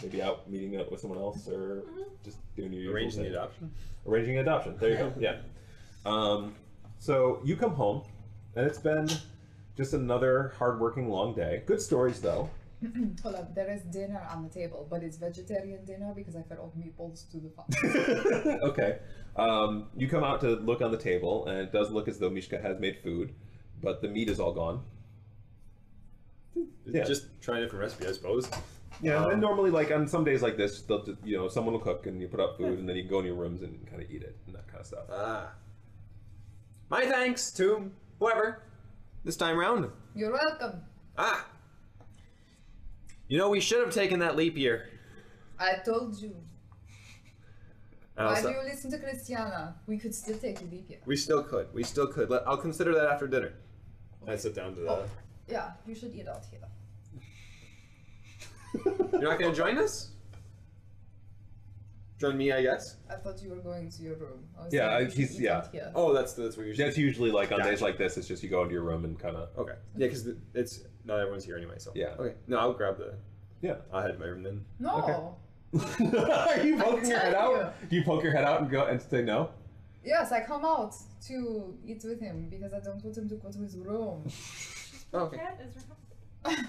Maybe out meeting up with someone else or just doing your usual
Arranging the
thing.
adoption.
Arranging adoption. There you go. Yeah. So you come home, and it's been just another hardworking long day. Good stories, though.
Hold up, there is dinner on the table, but it's vegetarian dinner because I fed all meatballs to the fox.
Okay. You come out to look on the table, and it does look as though Mishka has made food, but the meat is all gone. Yeah.
Just trying a different recipe, I suppose.
Yeah, and normally, like on some days like this, they'll just, someone will cook and you put up food, and then you can go in your rooms and kind of eat it and that kind of stuff.
My thanks to whoever this time round.
You're welcome.
We should have taken that leap year.
I told you.
And
Why
also-
do you listen to Christiana? We could still take a leap year.
We still could. I'll consider that after dinner. I sit down to the.
Oh, yeah, you should eat out here.
You're not going to join us? Join me, I guess.
I thought you were going to your room. I was
Yeah,
saying you should
he's-
eat
yeah.
out here.
Oh, that's what you're.
That's usually like on days
Gotcha.
like this, it's just you go into your room and kind of.
Okay. Yeah, because it's not everyone's here anyway. So.
Yeah.
Okay. No, I'll grab the.
Yeah.
I'll head to my room then.
No.
Okay. Are you poking your head
tell
out? Do you poke your head out and go and say no?
Yes, I come out to eat with him because I don't want him to go to his room.
Oh, okay.
Cat is her house.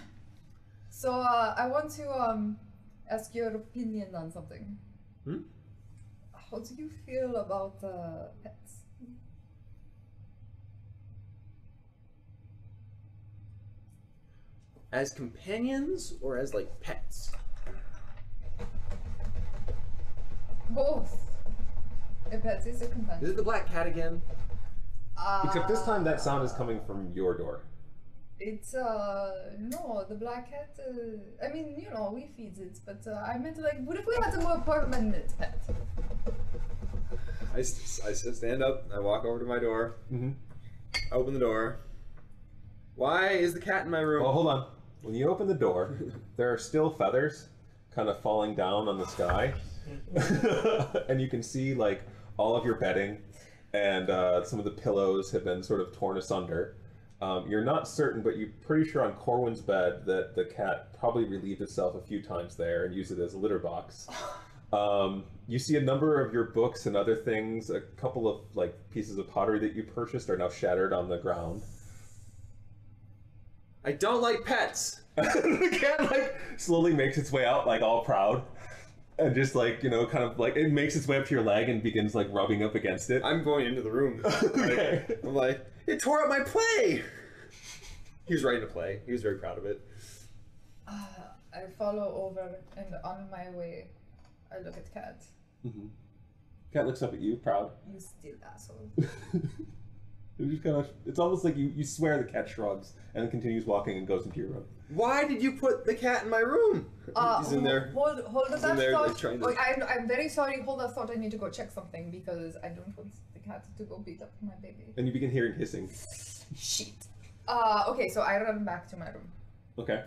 So I want to ask your opinion on something. How do you feel about pets?
As companions or as like pets?
Both. A pet is a
Is
companion.
it the black cat again?
Except this time that sound is coming from your door.
It's no, the black cat. I mean, we feed it, but I meant like, what if we had a more permanent pet?
I stand up. I walk over to my door.
Mm-hmm.
I open the door. Why is the cat in my room?
Well, hold on. When you open the door, there are still feathers kind of falling down on the sky. And you can see like all of your bedding and some of the pillows have been sort of torn asunder. You're not certain, but you're pretty sure on Corwin's bed that the cat probably relieved itself a few times there and used it as a litter box. You see a number of your books and other things. A couple of like pieces of pottery that you purchased are now shattered on the ground.
I don't like pets.
The cat like slowly makes its way out, like all proud, and just like kind of like it makes its way up to your leg and begins like rubbing up against it.
I'm going into the room.
Okay.
I'm like, it tore up my play. He was writing a play. He was very proud of it.
I follow over, and on my way, I look at Cat.
Cat looks up at you, proud.
You still asshole.
You just kind of, it's almost like you swear the cat shrugs and continues walking and goes into your room.
Why did you put the cat in my room? He's in there.
Hold that
there,
thought.
like, trying to-
I'm very sorry. Hold that thought. I need to go check something because I don't want the cat to go beat up my baby.
And you begin hearing hissing.
Shit. Okay, so I run back to my room.
Okay.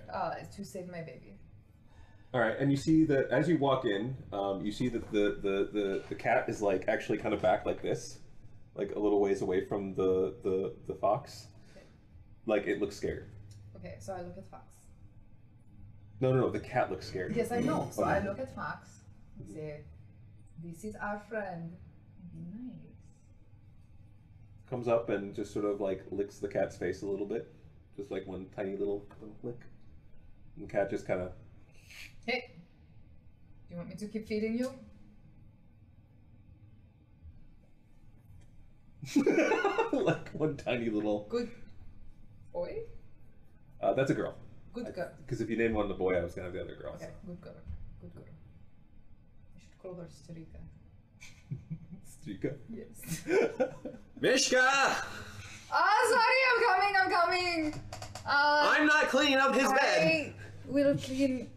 To save my baby.
All right, and you see that as you walk in, you see that the cat is like actually kind of back like this, like a little ways away from the fox.
Okay.
Like it looks scared.
Okay, so I look at Fox.
No, the cat looks scared.
Yes, I know. So
Okay.
I look at Fox and say, "This is our friend. Be nice."
Comes up and just sort of like licks the cat's face a little bit, just like one tiny little lick. And the cat just kind of.
Hey, do you want me to keep feeding you?
Like one tiny little.
Good boy.
That's a girl.
Good girl.
Because if you name one the boy, I was gonna have the other girl.
Okay, good girl. Good girl. I should call her Strika.
Strika.
Yes.
Mishka!
Sorry, I'm coming.
I'm not cleaning up his bed.
I will clean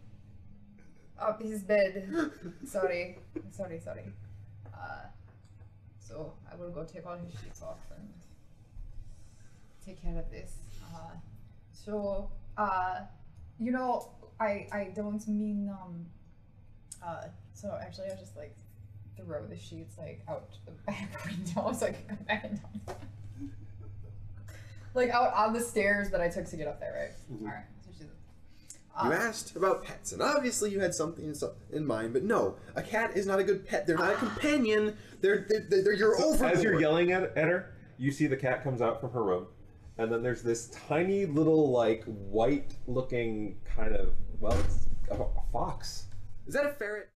up his bed. Sorry. So I will go take all his sheets off and take care of this. You know, I don't mean so actually I just like throw the sheets like out the back window so I can come back in time. Like out on the stairs that I took to get up there, right?
Mhm.
Alright. So she's
You asked about pets, and obviously you had something in mind, but no, a cat is not a good pet. They're not a companion. They're your overlord.
As you're yelling at her, you see the cat comes out from her room, and then there's this tiny little like white-looking kind of it's a fox.
Is that a ferret?